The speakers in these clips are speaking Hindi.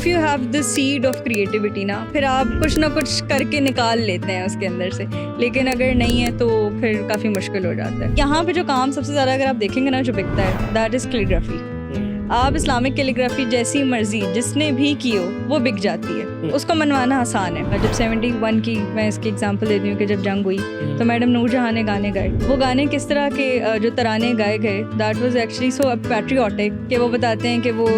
If you have the seed of creativity ना, फिर आप कुछ ना कुछ करके निकाल लेते हैं उसके अंदर से। लेकिन अगर नहीं है तो फिर काफ़ी मुश्किल हो जाता है। यहाँ पे जो काम सबसे ज़्यादा अगर आप देखेंगे ना जो बिकता है, दैट इज़ कैलीग्राफी। आप इस्लामिक कैलीग्राफी जैसी मर्जी जिसने भी की हो वो बिक जाती है, उसको मनवाना आसान है। जब 71 की मैं इसकी एग्जांपल देती हूँ कि जब जंग हुई तो मैडम नूरजहां ने गाने गाए। वो गाने किस तरह के जो तराने गाए गए, that was actually so patriotic कि वो बताते हैं कि वो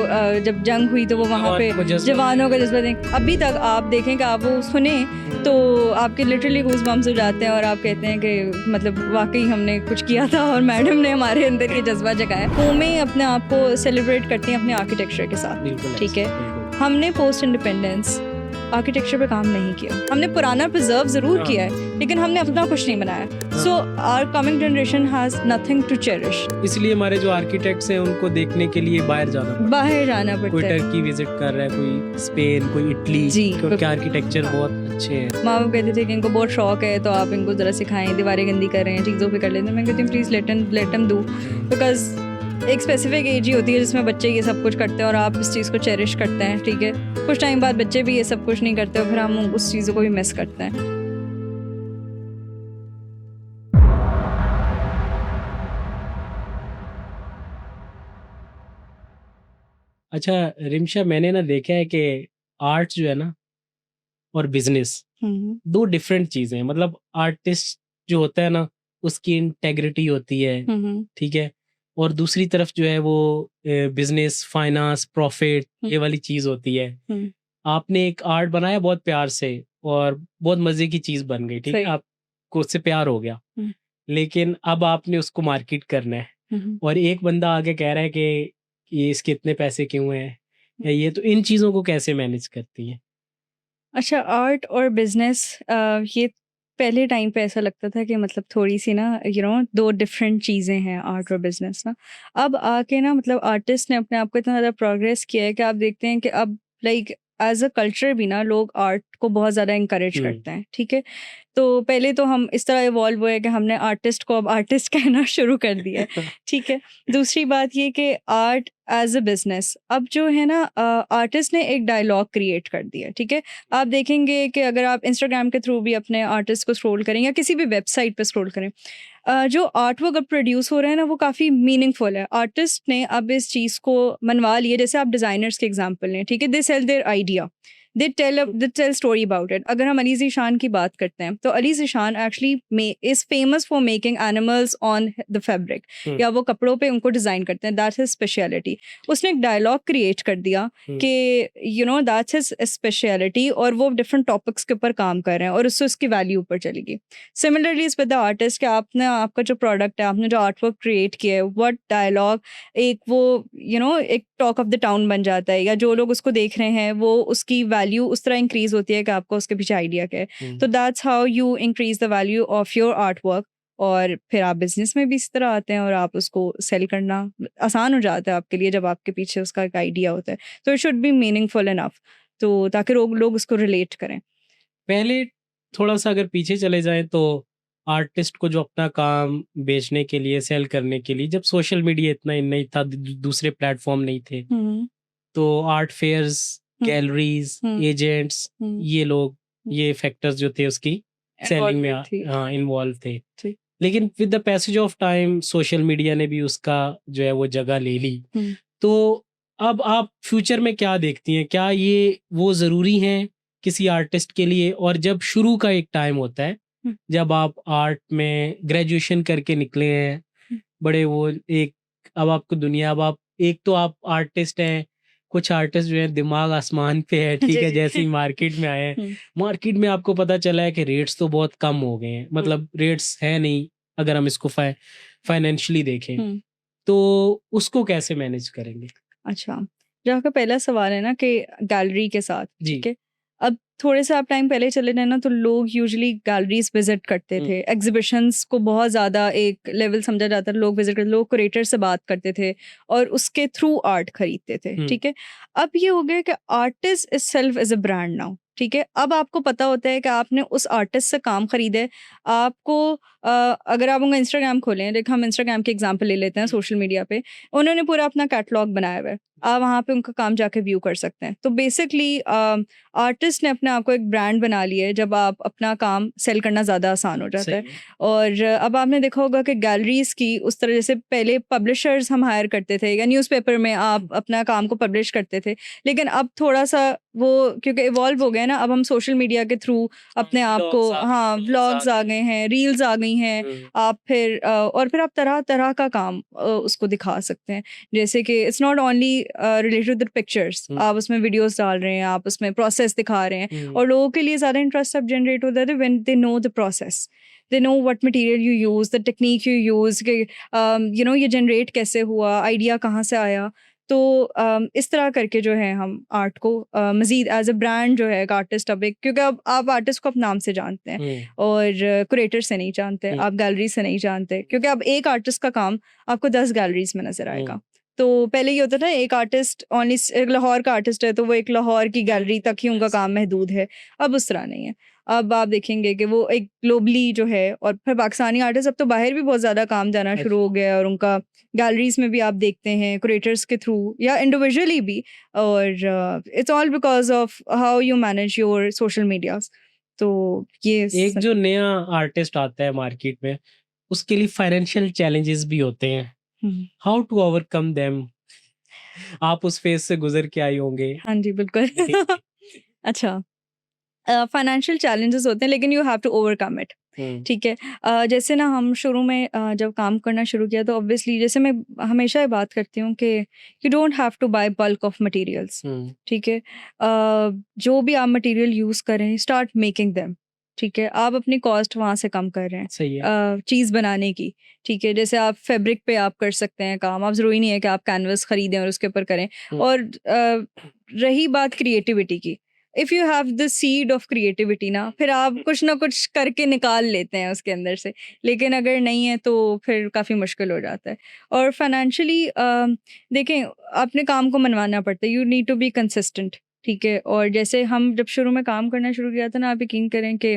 जब जंग हुई तो वो वहाँ पे जवानों का जज्बा दें। अभी तक आप देखें कि आप वो सुने तो आपके लिटरली गूज़ बम्स हो जाते हैं और आप कहते हैं कि मतलब वाकई हमने कुछ किया था और मैडम ने हमारे अंदर ये जज्बा जगाया। कौमें अपने आप को सेलिब्रेट करती हैं अपने आर्किटेक्चर के साथ, ठीक है। हमने पोस्ट इंडिपेंडेंस आर्किटेक्चर पे काम नहीं किया, हमने पुराना प्रिजर्व जरूर किया है लेकिन हमने अपना कुछ नहीं बनाया। So our coming generation has nothing to cherish. इसलिए हमारे जो आर्किटेक्ट्स हैं उनको देखने के लिए बाहर जाना पड़ता है। कोई टर्की विजिट कर रहा है, कोई स्पेन, कोई इटली, क्योंकि आर्किटेक्चर बहुत अच्छे हैं। माँ बाप कहते थे कि इनको बहुत शौक है तो आप इनको जरा सिखाएं, दीवारें गंदी कर रहे हैं, चीज़ों पे कर लेते हैं। मैं कहती हूँ please let them do, because एक स्पेसिफिक एज ही होती है जिसमें बच्चे ये सब कुछ करते हैं और आप इस चीज़ को चेरिश करते हैं, ठीक है। कुछ टाइम बाद बच्चे भी ये सब कुछ नहीं करते और फिर हम उस चीज़ों को भी मिस करते हैं। अच्छा रिमशा, मैंने ना देखा है कि आर्ट जो है ना और बिजनेस दो डिफरेंट चीजें हैं। मतलब आर्टिस्ट जो होता है ना उसकी इंटेग्रिटी होती है, ठीक है, और दूसरी तरफ जो है वो बिजनेस, फाइनेंस, प्रॉफिट, ये वाली चीज होती है। आपने एक आर्ट बनाया बहुत प्यार से और बहुत मजे की चीज बन गई, ठीक है, आपको उससे प्यार हो गया, लेकिन अब आपने उसको मार्केट करना है और एक बंदा आगे कह रहा है कि ये इसके इतने पैसे क्यों हैं या ये, तो इन चीजों को कैसे मैनेज करती है? अच्छा, आर्ट और बिजनेस ये पहले टाइम पे ऐसा लगता था कि मतलब थोड़ी सी ना दो डिफरेंट चीज़ें हैं आर्ट और बिजनेस ना। अब आके ना मतलब आर्टिस्ट ने अपने आप को इतना ज़्यादा प्रोग्रेस किया है कि आप देखते हैं कि अब लाइक एज अ कल्चर भी ना लोग आर्ट को बहुत ज़्यादा इंकरेज करते हैं, ठीक है। तो पहले तो हम इस तरह इवॉल्व हुए कि हमने आर्टिस्ट को अब आर्टिस्ट कहना शुरू कर दिया है, ठीक है। दूसरी बात ये कि आर्ट एज अ बिजनेस अब जो है ना आर्टिस्ट ने एक डायलॉग क्रिएट कर दिया, ठीक है। आप देखेंगे कि अगर आप इंस्टाग्राम के थ्रू भी अपने आर्टिस्ट को स्क्रॉल करें या किसी भी वेबसाइट पे स्क्रॉल करें, जो आर्ट वर्क अब प्रोड्यूस हो रहे हैं ना वो काफ़ी मीनिंगफुल है। आर्टिस्ट ने अब इस चीज़ को मनवा लिया। जैसे आप डिज़ाइनर्स के एग्जांपल लें, ठीक है, they sell their idea, they tell story about it. अगर हम अली ज़ीशान की बात करते हैं तो Ali Zeeshan actually is famous for making animals on the fabric, या वो कपड़ों पे उनको डिज़ाइन करते हैं, दैट्स हिज स्पेशलिटी। उसने एक डायलॉग क्रिएट कर दिया कि दैट्स हिज स्पेशलिटी और वो डिफरेंट टॉपिक्स के ऊपर काम कर रहे हैं और उससे उसकी वैल्यू ऊपर चलेगी। Similarly is with the artist कि आपने आपका जो प्रोडक्ट है, आपने जो आर्ट वर्क क्रिएट किया है, व्हाट डायलॉग एक वो एक टॉक ऑफ द टाउन बन जाता है, या जो लोग उसको देख रहे हैं वो उसकी वैल्यू उस तरह इंक्रीज होती है कि आपको उसके पीछे आइडिया क्या है। तो that's how you increase the value of your art work. और फिर आप बिजनेस में भी इस तरह आते हैं और आप उसको सेल करना आसान हो जाता है आपके लिए जब आपके पीछे उसका एक आइडिया होता है। तो it should be meaningful enough, तो ताकि लोग उसको रिलेट करें। पहले थोड़ा सा अगर पीछे चले जाएं तो आर्टिस्ट को जो अपना काम बेचने के लिए, सेल करने के लिए, जब सोशल मीडिया इतना नहीं था, दूसरे प्लेटफॉर्म नहीं थे, तो आर्ट फेयर्स, गैलरीज, एजेंट्स, ये लोग, ये फैक्टर्स जो थे उसकी सेलिंग में इन्वॉल्व थे। लेकिन with the passage of time social media ने भी उसका जो है वो जगह ले ली। तो अब आप फ्यूचर में क्या देखती हैं? क्या ये वो ज़रूरी हैं किसी आर्टिस्ट के लिए? और जब शुरू का एक टाइम होता है, जब आप आर्ट में ग्रेजुएशन करके निकले हैं, बड़े वो एक, अब आपको दुनिया, अब आप एक तो आप आर्टिस्ट हैं, कुछ आर्टिस्ट जो है दिमाग आसमान पे है, ठीक है, जैसे ही मार्केट में आए हैं, मार्केट में आपको पता चला है कि रेट्स तो बहुत कम हो गए हैं, मतलब रेट्स है नहीं अगर हम इसको फाइनेंशियली देखें, तो उसको कैसे मैनेज करेंगे? अच्छा, जो आपका पहला सवाल है ना कि गैलरी के साथ, ठीक है। अब थोड़े से आप टाइम पहले चले जाए ना तो लोग यूजुअली गैलरीज विजिट करते थे, एग्जीबिशंस को बहुत ज़्यादा एक लेवल समझा जाता था, लोग विजिट करते, लोग क्यूरेटर से बात करते थे और उसके थ्रू आर्ट खरीदते थे, ठीक है। अब ये हो गया कि artist is self is a brand now, ठीक है। अब आपको पता होता है कि आपने उस आर्टिस्ट से काम खरीदा है। आपको अगर आप उनका इंस्टाग्राम खोलें, देख हम इंस्टाग्राम के एग्जांपल ले लेते हैं, सोशल मीडिया पे उन्होंने पूरा अपना कैटलॉग बनाया हुआ है, आप वहाँ पे उनका काम जाके व्यू कर सकते हैं। तो बेसिकली आर्टिस्ट ने अपने आप को एक ब्रांड बना लिया है जब आप अपना काम सेल करना ज़्यादा आसान हो जाता है। सही है। और अब आपने देखा होगा कि गैलरीज़ की उस तरह जैसे पहले पब्लिशर्स हम हायर करते थे या न्यूज़पेपर में आप अपना काम को पब्लिश करते थे, लेकिन अब थोड़ा-सा वो क्योंकि इवॉल्व हो गया है ना, अब हम सोशल मीडिया के थ्रू अपने आप को व्लॉग्स आ गए, हाँ, रील्स आ व्लॉग्स आ गए। गए हैं, रील्स आ गई हैं। हुँ, आप फिर और फिर आप तरह-तरह का काम उसको दिखा सकते हैं। जैसे कि it's not only related to the pictures, hmm, आप उसमें वीडियोज़ डाल रहे हैं, आप उसमें प्रोसेस दिखा रहे हैं हुँ, और लोगों के लिए ज़्यादा इंटरेस्ट अब जनरेट होता है when they know the process. They know what material you use, the technique you use कि ये जनरेट कैसे हुआ, आइडिया कहाँ से आया। तो इस तरह करके जो है हम आर्ट को मज़ीद एज़ अ ब्रांड जो है एक आर्टिस्ट अब एक क्योंकि अब आप आर्टिस्ट को अपने नाम से जानते हैं हुँ, और कुरेटर से नहीं जानते, हुँ, आप गैलरी से नहीं जानते क्योंकि अब एक आर्टिस्ट का काम आपको 10 गैलरीज़ में नज़र हुँ, आएगा। तो पहले ये होता था एक आर्टिस्ट ओनली लाहौर का आर्टिस्ट है तो वो एक लाहौर की गैलरी तक ही उनका काम महदूद है। अब उस तरह नहीं है। अब आप देखेंगे कि वो एक ग्लोबली जो है और फिर पाकिस्तानी आर्टिस्ट अब तो बाहर भी बहुत ज़्यादा काम जाना शुरू हो अच्छा। गया है और उनका गैलरीज़ में भी आप देखते हैं कुरेटर्स के थ्रू या इंडिविजुअली भी और it's all because of how you manage your social medias. तो ये एक स जो नया आर्टिस्ट आता है मार्केट में, उसके लिए फाइनेंशियल चैलेंजेस भी होते हैं। Hmm. How to overcome them? आप उस फेज़ से गुज़र के आई होंगे। हाँ जी, बिल्कुल। अच्छा फाइनेंशियल चैलेंजेस होते हैं लेकिन you have to overcome it. Hmm, ठीक है। जैसे ना हम शुरू में जब काम करना शुरू किया तो ऑब्वियसली जैसे मैं हमेशा ये बात करती हूँ कि you don't have to buy bulk of materials. Hmm, ठीक है। जो भी आप मटेरियल यूज़ करें स्टार्ट मेकिंग देम। ठीक है, आप अपनी कॉस्ट वहाँ से कम कर रहे हैं सही है। चीज़ बनाने की। ठीक है, जैसे आप फैब्रिक पे आप कर सकते हैं काम, आप ज़रूरी नहीं है कि आप कैनवस खरीदें और उसके ऊपर करें। हुँ, और रही बात क्रिएटिविटी की, if you have the seed of creativity ना फिर आप कुछ ना कुछ करके निकाल लेते हैं उसके अंदर से। लेकिन अगर नहीं है तो फिर काफ़ी मुश्किल हो जाता है। और फाइनेंशियली देखें अपने काम को मनवाना पड़ता है, you need to be consistent. ठीक है। और जैसे हम जब शुरू में काम करना शुरू किया था ना, आप यकीन करें कि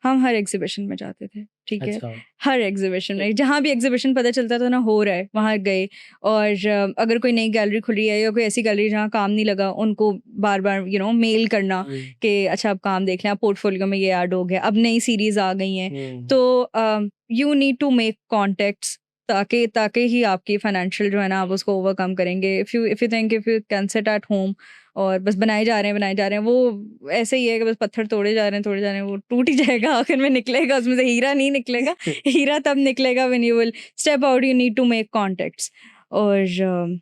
हम हर एग्ज़िबिशन में जाते थे। ठीक है। अच्छा। हर एग्ज़िबिशन में जहाँ भी एग्ज़िबिशन पता चलता था ना हो रहा है, वहाँ गए। और अगर कोई नई गैलरी खुली है या कोई ऐसी गैलरी जहाँ काम नहीं लगा, उनको बार-बार मेल करना हुँ, कि अच्छा अब काम देख लें, अब पोर्टफ़ोलियो में ये ऐड हो गया, अब नई सीरीज़ आ गई हैं। हुँ, तो you need to make contacts ताकि ताकि ही आपकी फाइनेंशियल जो है ना आप उसको ओवरकम करेंगे। If you can sit at home और बस बनाए जा रहे हैं, वो ऐसे ही है कि बस पत्थर तोड़े जा रहे हैं, वो टूट ही जाएगा, आखिर में निकलेगा उसमें से हीरा नहीं निकलेगा। हीरा तब निकलेगा when you will step out, you need to make contacts. और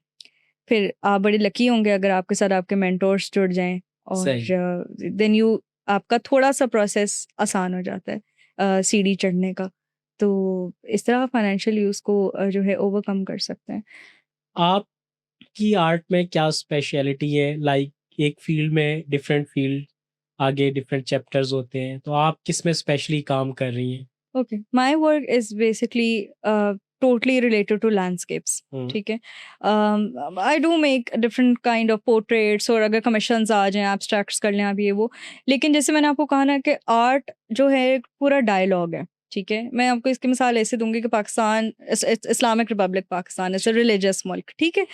फिर आप बड़े लकी होंगे अगर आपके साथ आपके मेंटोर्स जुड़ जाएँ और सही। देन यू आपका थोड़ा-सा प्रोसेस आसान हो जाता है सीढ़ी चढ़ने का। तो इस तरह फाइनेंशियल यूज़ को जो है ओवरकम कर सकते हैं। आपकी आर्ट में क्या स्पेशलिटी है? लाइक एक फ़ील्ड में डिफरेंट फ़ील्ड आगे डिफरेंट चैप्टर्स होते हैं, तो आप किसमें स्पेशली काम कर रही हैं? Okay, my work is basically totally related to landscapes. Hmm, ठीक है। I do make different kind of portraits और अगर कमीशंस आ जाएँ, एब्स्ट्रैक्ट्स कर लें आप ये वो। लेकिन जैसे मैंने आपको कहा ना कि आर्ट जो है एक पूरा डायलॉग है। ठीक है। मैं आपको इसकी मिसाल ऐसे दूँगी कि Pakistan Islamic Republic Pakistan is a religious मुल्क। ठीक है।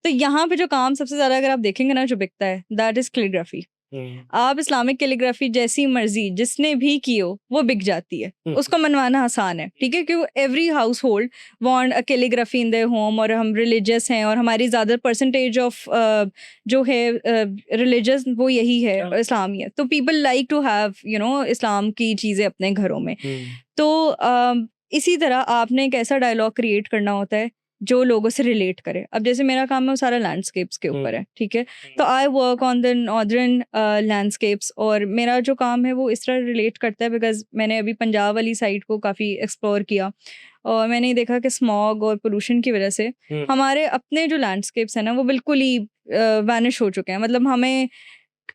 तो यहाँ पे जो काम सबसे ज़्यादा अगर आप देखेंगे ना जो बिकता है दैट इज़ कैलीग्राफी। हुँ, आप इस्लामिक कैलीग्राफी जैसी मर्ज़ी जिसने भी की हो, वो बिक जाती है। हुँ, उसको मनवाना आसान है, ठीक है? क्यों every household want a calligraphy in their home और हम रिलिजियस हैं और हमारी ज़्यादा परसेंटेज ऑफ जो है रिलिजियस वो यही है, अच्छा। इस्लाम ही है। तो पीपल लाइक टू हैव इस्लाम की चीज़ें अपने घरों में। हुँ, तो इसी तरह आपने एक ऐसा डायलॉग क्रिएट करना होता है जो लोगों से रिलेट करे। अब जैसे मेरा काम है वो सारा लैंडस्केप्स के हुँ, ऊपर है, ठीक है? तो I work on the northern landscapes और मेरा जो काम है वो इस तरह रिलेट करता है बिकॉज़ मैंने अभी पंजाब वाली साइड को काफ़ी एक्सप्लोर किया और मैंने ये देखा कि स्मॉग और पॉल्यूशन की वज़ह से हुँ, हमारे अपने जो लैंडस्केप्स हैं ना वो बिल्कुल ही वैनिश हो चुके हैं। मतलब हमें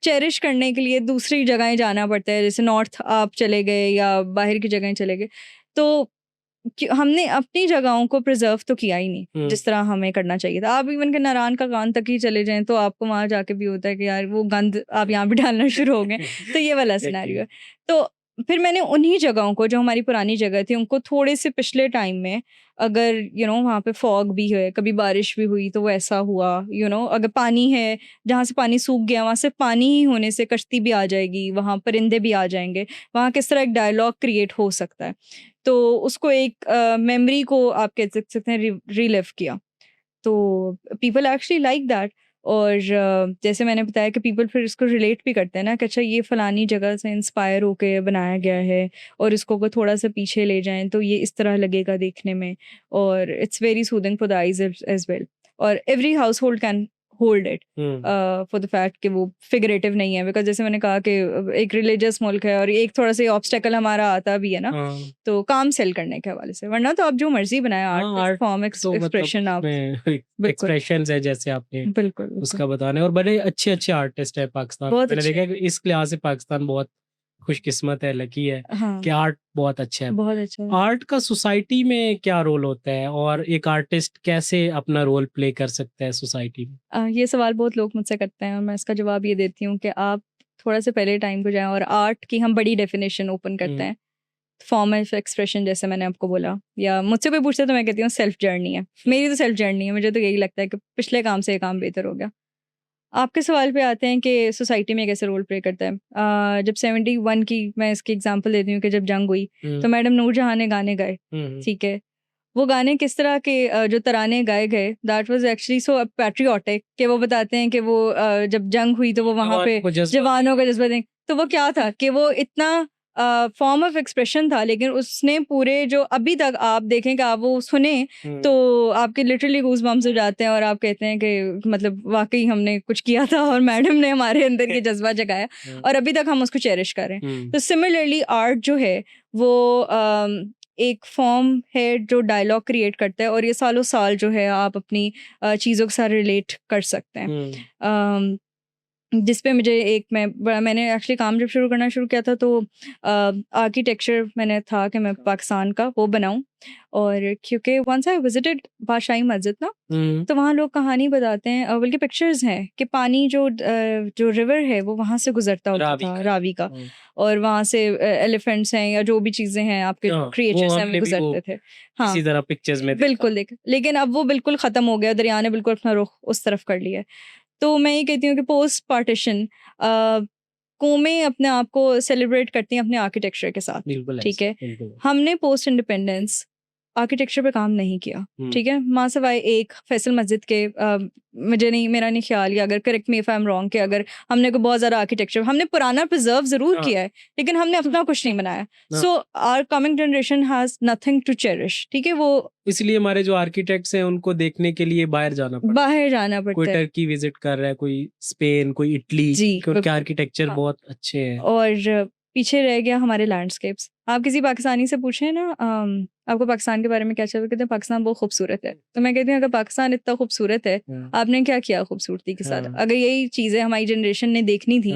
चेरिश करने के लिए दूसरी जगहें जाना पड़ता है, जैसे नॉर्थ आप चले गए या बाहर की जगहें चले गए। तो हमने अपनी जगहों को प्रिज़र्व तो किया ही नहीं, हुँ, जिस तरह हमें करना चाहिए था। आप इवन के नारायण का कांड तक ही चले जाएँ, तो आपको वहाँ जाके भी होता है कि यार वो गंद आप यहाँ भी डालना शुरू हो गए। तो ये वाला सिनेरियो एग्ज़ैक्टली। है। तो फिर मैंने उन्हीं जगहों को, जो हमारी पुरानी जगह थी, उनको थोड़े से पिछले टाइम में, अगर वहाँ पे फॉग भी है, कभी बारिश भी हुई तो वो ऐसा हुआ, अगर पानी है, जहाँ से पानी सूख गया वहाँ से पानी ही होने से कश्ती भी आ जाएगी, वहाँ परिंदे भी आ जाएंगे, वहाँ किस तरह एक डायलॉग क्रिएट हो सकता है। तो उसको एक मेमोरी को आप कह सकते हैं रिलिव किया। तो पीपल एक्चुअली लाइक दैट। और जैसे मैंने बताया कि पीपल फिर इसको रिलेट भी करते हैं ना, कि अच्छा ये फलानी जगह से इंस्पायर होके बनाया गया है, और इसको अगर थोड़ा सा पीछे ले जाएं तो ये इस तरह लगेगा देखने में, और it's very soothing for the eyes as well. और every household can hold it for the fact कि वो फिगरेटिव नहीं है, बिकॉज जैसे मैंने कहा कि एक रिलीजियस मुल्क है, और एक थोड़ा सा ऑब्स्टेकल हमारा आता भी है ना, हाँ तो काम सेल करने के हवाले से, वरना तो आप जो मर्जी बनाए, हाँ आर्ट आर्ट फॉर्म तो मतलब एक्सप्रेशन आप उसमें बिल्कुल एक्सप्रेशंस है जैसे आपने बिल्कुल बिल्कुल उसका बताना है, और बड़े अच्छे अच्छे आर्टिस्ट है पाकिस्तान में। बहुत मैंने अच्छे देखा है कि इस लिहाज से पाकिस्तान बहुत खुशकिस्मत है, लकी है हाँ कि आर्ट बहुत अच्छा है। बहुत अच्छा है। आर्ट का सोसाइटी में क्या रोल होता है, और एक आर्टिस्ट कैसे अपना रोल प्ले कर सकता है सोसाइटी में? ये सवाल बहुत लोग मुझसे करते हैं, और मैं इसका जवाब ये देती हूँ कि आप थोड़ा सा पहले टाइम को जाएं, और आर्ट की हम बड़ी डेफिनेशन ओपन करते हम्म हैं। फॉर्म ऑफ एक्सप्रेशन, जैसे मैंने आपको बोला, या मुझसे कोई पूछता है तो मैं कहती हूँ सेल्फ जर्नी है, मेरी तो सेल्फ जर्नी है। मुझे तो यही लगता है कि पिछले काम से ये काम बेहतर हो गया। आपके सवाल पे आते हैं कि सोसाइटी में कैसे रोल प्ले करता है। जब 71 की मैं इसकी एग्जांपल देती हूँ कि जब जंग हुई, तो मैडम नूरजहां ने गाने गाए, हम्म ठीक है। वो गाने किस तरह के जो तराने गाए गए, that was actually so patriotic, कि वो बताते हैं कि वो जब जंग हुई तो वो वहाँ जवानों पे को जज्बा जवानों का जज्बा दें। तो वो क्या था कि वो इतना फॉर्म ऑफ एक्सप्रेशन था, लेकिन उसने पूरे, जो अभी तक आप देखें कि आप वो सुने तो आपके लिटरली गूज बम्स हो जाते हैं, और आप कहते हैं कि मतलब वाकई हमने कुछ किया था, और मैडम ने हमारे अंदर ये जज्बा जगाया, और अभी तक हम उसको चेरिश कर रहे हैं। तो सिमिलरली आर्ट जो है वो एक फॉर्म है जो डायलॉग क्रिएट करता है, और ये सालों साल जो है आप अपनी चीज़ों के साथ रिलेट कर सकते हैं। अम, जिस पे मुझे मैंने एक्चुअली काम जब शुरू करना शुरू किया था, तो आर्किटेक्चर मैंने था कि मैं पाकिस्तान का वो बनाऊं। और क्योंकि वंस आई विजिटेड बादशाही मस्जिद ना, तो वहाँ लोग कहानी बताते हैं, बल्कि पिक्चर्स हैं कि पानी जो रिवर है वो वहाँ से गुजरता होता रावी था, का रावी का, और वहाँ से एलिफेंट्स हैं या जो भी चीज़ें हैं आपके हाँ, वो क्रिएचर्स हैं, वो हमने भी वो गुजरते थे। हाँ इसी तरह पिक्चर्स में देखा। बिल्कुल देख, लेकिन अब वो बिल्कुल ख़त्म हो गया, दरिया ने बिल्कुल अपना रुख उस तरफ कर लिया है। तो मैं ये कहती हूँ कि पोस्ट पार्टीशन कौमें अपने आप को सेलिब्रेट करती हैं अपने आर्किटेक्चर के साथ, बिल्कुल ठीक ऐसे है। बिल्कुल हमने पोस्ट इंडिपेंडेंस आर्किटेक्चर पे काम नहीं किया, ठीक है। माँ सवाए एक फैसल मस्जिद के, मेरा नहीं ख्याल, या अगर correct me if I am wrong, कि अगर हमने को बहुत ज़्यादा आर्किटेक्चर, हमने पुराना प्रिजर्व ज़रूर हाँ किया है, लेकिन हमने अपना कुछ नहीं बनाया। हाँ। So our coming generation has nothing to cherish, ठीक है। वो इसलिए हमारे जो आर्किटेक्ट्स हैं उनको देखने के लिए बाहर जाना पड़ता है। बाहर जाना कोई पड़ता है। टर्की विजिट कर रहा है, कोई स्पेन, कोई इटली, जी क्योंकि उनके बिल्कुल। आर्किटेक्चर हाँ। बहुत अच्छे हैं। और पीछे रह गया हमारे लैंडस्केप्स। आप किसी पाकिस्तानी से पूछें ना, आपको पाकिस्तान के बारे में क्या चाहिए, वो कहते हैं पाकिस्तान बहुत खूबसूरत है। तो मैं कहती हूँ अगर पाकिस्तान इतना खूबसूरत है, आपने क्या किया खूबसूरती के साथ? अगर यही चीज़ें हमारी जनरेशन ने देखनी थी,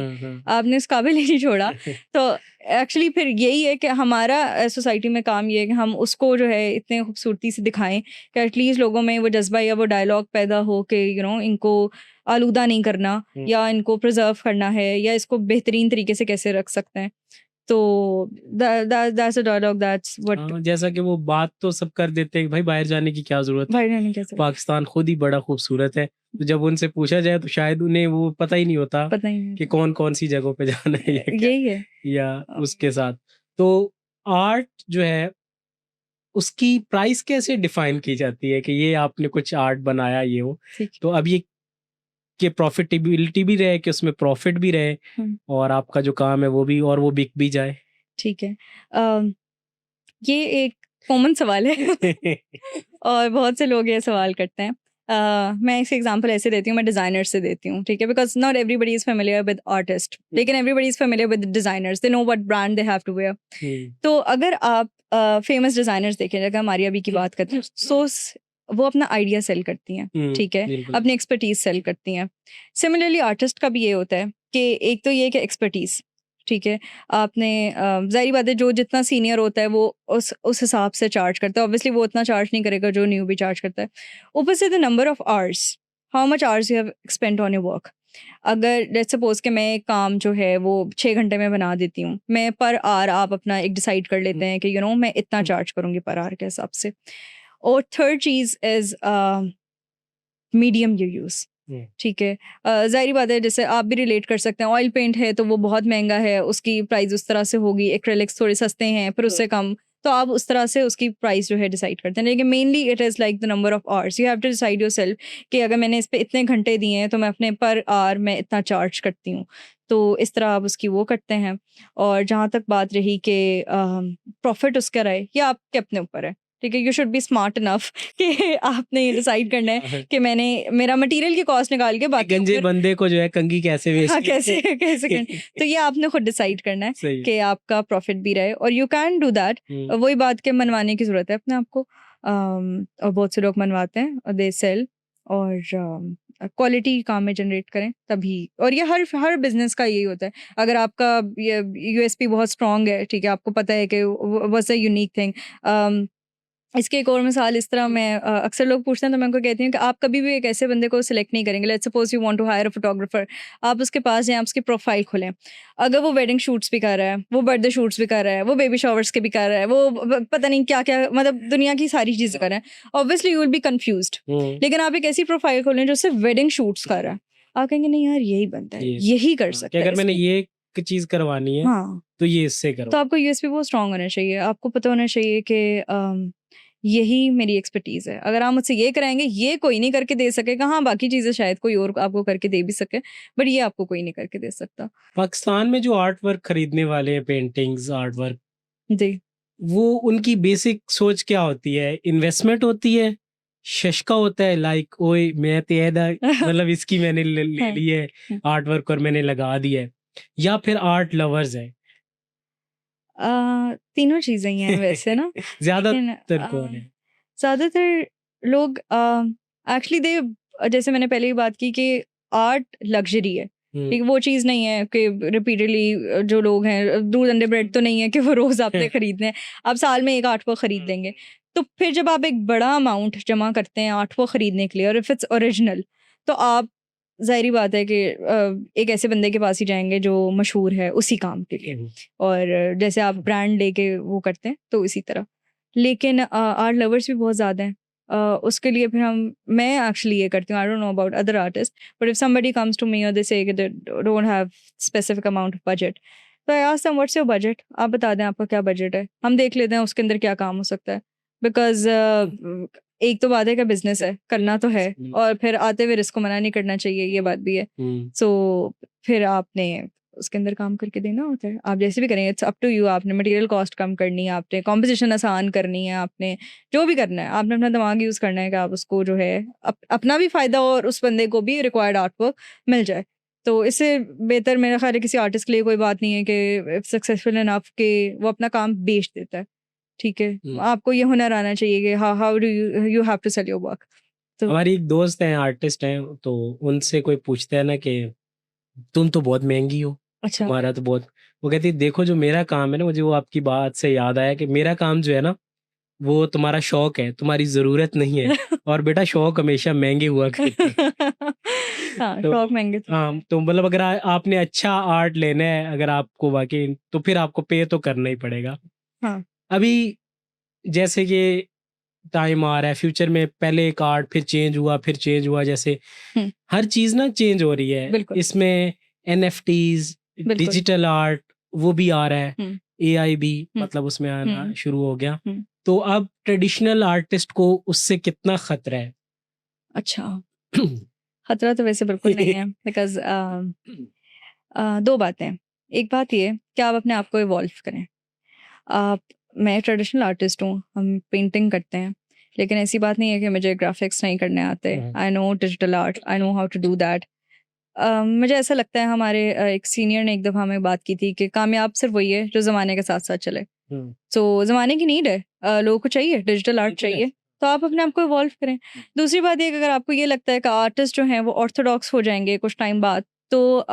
आपने उस काबिल ही नहीं छोड़ा। तो एक्चुअली फिर यही है कि हमारा सोसाइटी में काम ये है कि हम उसको जो है इतने खूबसूरती से दिखाएं कि एटलीस्ट लोगों में वो जज्बा या वो डायलॉग पैदा हो कि इनको आलूदा नहीं करना, या इनको प्रिजर्व करना है, या इसको बेहतरीन तरीके से कैसे रख सकते हैं। तो that's a dialogue, that's what हाँ, जैसा कि वो बात तो सब कर देते हैं कि भाई बाहर जाने की क्या जरूरत है, भाई नहीं कैसे पाकिस्तान खुद ही बड़ा खूबसूरत है। तो जब उनसे पूछा जाए तो शायद उन्हें वो पता ही नहीं होता पता ही नहीं कि कौन कौन सी जगहों पे जाना है या क्या, यही है। या उसके साथ। तो आर्ट जो है उसकी प्राइस कैसे डिफाइन की जाती है कि ये आपने कुछ आर्ट बनाया ये हो, ठीक तो अब ये कि प्रॉफिटेबिलिटी भी रहे, कि उसमें प्रॉफिट भी रहे, हम्म, और आपका जो काम है वो भी, और वो बिक भी जाए। ठीक है। ये एक कॉमन सवाल है और बहुत से लोग ये सवाल करते हैं। मैं इसके एग्जांपल ऐसे देती हूँ, मैं डिज़ाइनर से देती हूँ, ठीक है। Because not everybody is familiar with artist, लेकिन everybody is familiar with designers, they know what brand they have to wear. तो अगर आप फेमस डिज़ाइनर्स देखें, अगर हमारी अभी की बात करते हैं, सो वो अपना आइडिया सेल करती हैं, ठीक है, बिल्कुल अपनी एक्सपर्टीज सेल करती हैं। सिमिलरली आर्टिस्ट का भी ये होता है कि एक तो ये कि एक्सपर्टीज, ठीक है। आपने ज़ाहिर बात है, जो जितना सीनियर होता है वो उस हिसाब से चार्ज करता है। ऑब्वियसली वो उतना चार्ज नहीं करेगा जो न्यू भी चार्ज करता है। ऊपर से the number of hours, how much hours you have spent on your work. अगर लेट्स सपोज कि मैं एक काम जो है वो 6 घंटे में बना देती हूँ, मैं पर आवर आप अपना एक डिसाइड कर लेते हैं कि मैं इतना चार्ज करूँगी पर आवर के हिसाब से। और third cheese is medium you use. ठीक है। ज़ाहिर बात है, जैसे आप भी रिलेट कर सकते हैं, ऑयल पेंट है तो वो बहुत महंगा है, उसकी प्राइस उस तरह से होगी, एक्रेलिक्स थोड़े सस्ते हैं फिर उससे कम, तो आप उस तरह से उसकी प्राइस जो है डिसाइड करते हैं। लेकिन mainly it is like the number of hours, you have to decide yourself कि अगर मैंने इस पे इतने घंटे दिए हैं तो मैं अपने पर आवर में इतना चार्ज करती हूँ। तो इस तरह आप उसकी वो करते हैं। और जहाँ तक बात रही कि प्रॉफिट उसका रहे, ये आपके अपने ऊपर है। ठीक है, you should be smart enough कि आपने ये डिसाइड करना है कि मैंने मेरा मटेरियल की कॉस्ट निकाल के बाकी गंजे ऊपर बंदे को जो है कंघी कैसे हाँ, बेचनी कैसे है। कैसे करना, तो ये आपने खुद डिसाइड करना है सही है। कि आपका प्रॉफिट भी रहे और यू कैन डू दैट। वही बात के मनवाने की ज़रूरत है अपने आप को। और बहुत से लोग मनवाते हैं और दे सेल, और क्वालिटी काम में जनरेट करें तभी। और ये हर बिजनेस का यही होता है। अगर आपका ये यूएसपी बहुत स्ट्रांग है, ठीक है, आपको पता है कि व्हाट्स अ यूनिक थिंग। इसकी एक और मिसाल इस तरह मैं अक्सर लोग पूछते हैं तो मैं उनको कहती हूँ कि आप कभी भी एक ऐसे बंदे को सिलेक्ट नहीं करेंगे। Let's suppose you want to hire a photographer, आप उसके पास जाएं, आप उसकी प्रोफाइल खोलें। अगर वो वेडिंग शूट्स भी कर रहा है, वो बर्थडे शूट्स भी कर रहा है, वो बेबी शॉवर्स के भी कर रहा है, वो पता नहीं क्या क्या, मतलब दुनिया की सारी चीज़ें कर रहा है, obviously you will be confused. लेकिन आप एक ऐसी प्रोफाइल खोलें जो सिर्फ वेडिंग शूट्स कर रहा है, आप कहेंगे नहीं यार यही बनता है, यही कर कि सकता है अगर मैंने इसमें। ये चीज करवानी है हाँ, तो ये इससे तो करो। आपको यूएसपी बहुत स्ट्रांग होना चाहिए। आपको पता होना चाहिए कि यही मेरी एक्सपर्टीज़ है। अगर आप मुझसे ये कराएँगे, ये कोई नहीं करके दे सकेगा। हाँ, बाकी चीज़ें शायद कोई और आपको करके दे भी सके, बट ये आपको कोई नहीं करके दे सकता। पाकिस्तान में जो आर्ट वर्क खरीदने वाले हैं, पेंटिंग्स, आर्ट वर्क, जी। वो उनकी बेसिक सोच क्या होती है? इन्वेस्टमेंट होती है? शशका होता है, लाइक ओए मैं तो मतलब इसकी मैंने ले हाँ, ली है हुँ। आर्ट वर्क और मैंने लगा दिया है, या फिर आर्ट लवर्स है? तीनों चीज़ें ही हैं वैसे ना, लेकिन ज्यादातर कौन है? ज़्यादातर लोग एक्चुअली दे, जैसे मैंने पहले ही बात की कि आर्ट लग्ज़री है। हम्म। ठीक है, वो चीज़ नहीं है कि रिपीटेडली जो लोग हैं, दूध अंडे ब्रेड तो नहीं है कि वो रोज़ आपने खरीदने हैं। आप साल में एक आर्ट वर्क खरीद लेंगे। तो फिर जब आप एक बड़ा अमाउंट जमा करते हैं आर्ट वर्क खरीदने के लिए, और इफ इट्स ओरिजिनल, तो आप ज़ाहिर-सी बात है कि एक ऐसे बंदे के पास ही जाएँगे जो मशहूर है उसी काम के लिए। और जैसे आप ब्रांड लेके वो करते हैं, तो इसी तरह। लेकिन आर्ट लवर्स भी बहुत ज़्यादा हैं। उसके लिए फिर मैं एक्चुअली ये करती हूँ, I don't know about other artist, but if somebody comes to me और they say they don't have specific amount of budget, तो I ask them what's your budget? आप बता दें आपका क्या बजट है, हम देख लेते हैं उसके अंदर क्या काम हो सकता है। बिकॉज़ एक तो बात है कि बिज़नेस है, करना तो है, और फिर आते हुए रिस्क को मना नहीं करना चाहिए, ये बात भी है। सो फिर आपने उसके अंदर काम करके देना होता है। आप जैसे भी करेंगे, इट्स अप टू यू। आपने मटेरियल कॉस्ट कम करनी है, आपने कॉम्पोज़िशन आसान करनी है, आपने जो भी करना है, आपने अपना दिमाग यूज़ करना है कि आप उसको जो है अपना भी फ़ायदा और उस बंदे को भी रिक्वायर्ड आर्ट वर्क मिल जाए। तो इससे बेहतर मेरा ख़्याल है किसी आर्टिस्ट के लिए कोई बात नहीं है कि इफ सक्सेसफुल इनफ कि वो अपना काम बेच देता है। ठीक है? आपको ये हुनर आना चाहिए कि how do you you have to sell your work. तो हमारी एक दोस्त हैं, आर्टिस्ट हैं, तो उनसे कोई पूछता है ना कि तुम तो बहुत महंगी हो, अच्छा। तुम्हारा तो बहुत, वो कहती है देखो जो मेरा काम है ना, मुझे वो आपकी बात से याद आया कि मेरा काम जो है ना, वो तुम्हारा शौक है, तुम्हारी ज़रूरत नहीं है, और बेटा शौक हमेशा महँगे हुआ करते हैं। हाँ, तो शौक महँगे तो हाँ, तो मतलब अगर आपने अच्छा आर्ट लेना है, अगर आपको वाक़ई, तो फिर आपको पे तो करना ही पड़ेगा। हाँ। अभी जैसे कि टाइम आ रहा है, फ्यूचर में पहले एक आर्ट फिर चेंज हुआ, जैसे हुँ, हर चीज़ ना चेंज हो रही है। बिल्कुल, इसमें एनएफटीज़, बिल्कुल। डिजिटल आर्ट वो भी आ रहा है, हुँ, एआई भी हुँ, मतलब उसमें आना हुँ, शुरू हो गया। हुँ। तो अब ट्रेडिशनल आर्टिस्ट को उससे कितना खतरा है? अच्छा, खतरा तो वैसे बिल्कुल नहीं है, बिकॉज़ 2 बातें हैं। एक बात ये कि आप अपने आप को इवॉल्व करें। आप मैं ट्रेडिशनल आर्टिस्ट हूँ, हम पेंटिंग करते हैं, लेकिन ऐसी बात नहीं है कि मुझे ग्राफ़िक्स नहीं करने आते। I know digital art, I know how to do that. मुझे ऐसा लगता है हमारे एक सीनियर ने एक दफ़ा हमें बात की थी कि कामयाब सिर्फ़ वही है जो ज़माने के साथ-साथ चले। सो ज़माने की नीड है, लोगों को चाहिए, डिजिटल आर्ट चाहिए, तो आप अपने आप को इवॉल्व करें। दूसरी बात ये कि अगर आपको ये लगता है कि आर्टिस्ट जो हैं वो ऑर्थोडॉक्स हो जाएँगे कुछ टाइम बाद, तो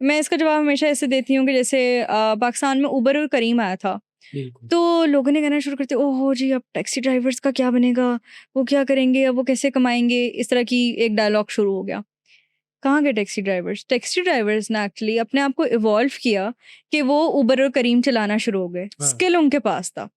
मैं इसका जवाब हमेशा ऐसे देती हूँ कि जैसे पाकिस्तान में उबर और करीम आया था, बिल्कुल। तो लोगों ने कहना शुरू कर दिया, ओहो जी! अब टैक्सी ड्राइवर्स का क्या बनेगा? वो क्या करेंगे? अब वो कैसे कमाएँगे? इस तरह की एक डायलॉग शुरू हो गया। कहाँ के टैक्सी ड्राइवर्स ने एक्चुअली अपने आप को इवॉल्व किया कि वो उबर और करीम चलाना शुरू हो गए, हाँ। स्किल उनके पास था।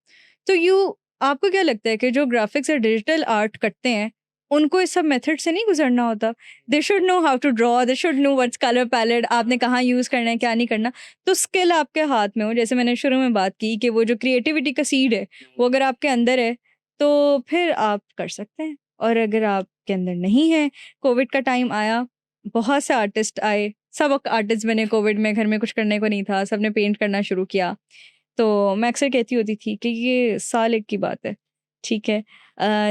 तो आपको क्या लगता है कि जो ग्राफिक्स और डिजिटल आर्ट करते हैं उनको इस सब मेथड से नहीं गुजरना होता? They should know how to draw, they should know what's colour palette, आपने कहाँ यूज़ करना है, क्या नहीं करना। तो स्किल आपके हाथ में हो, जैसे मैंने शुरू में बात की कि वो जो क्रिएटिविटी का सीड है वो अगर आपके अंदर है तो फिर आप कर सकते हैं। और अगर आपके अंदर नहीं है, कोविड का टाइम आया, बहुत से आर्टिस्ट आए, सब आर्टिस्ट बने कोविड में, घर में कुछ करने को नहीं था, सबने पेंट करना शुरू किया। तो मैं अक्सर कहती होती थी कि ये साल एक की बात है, ठीक है।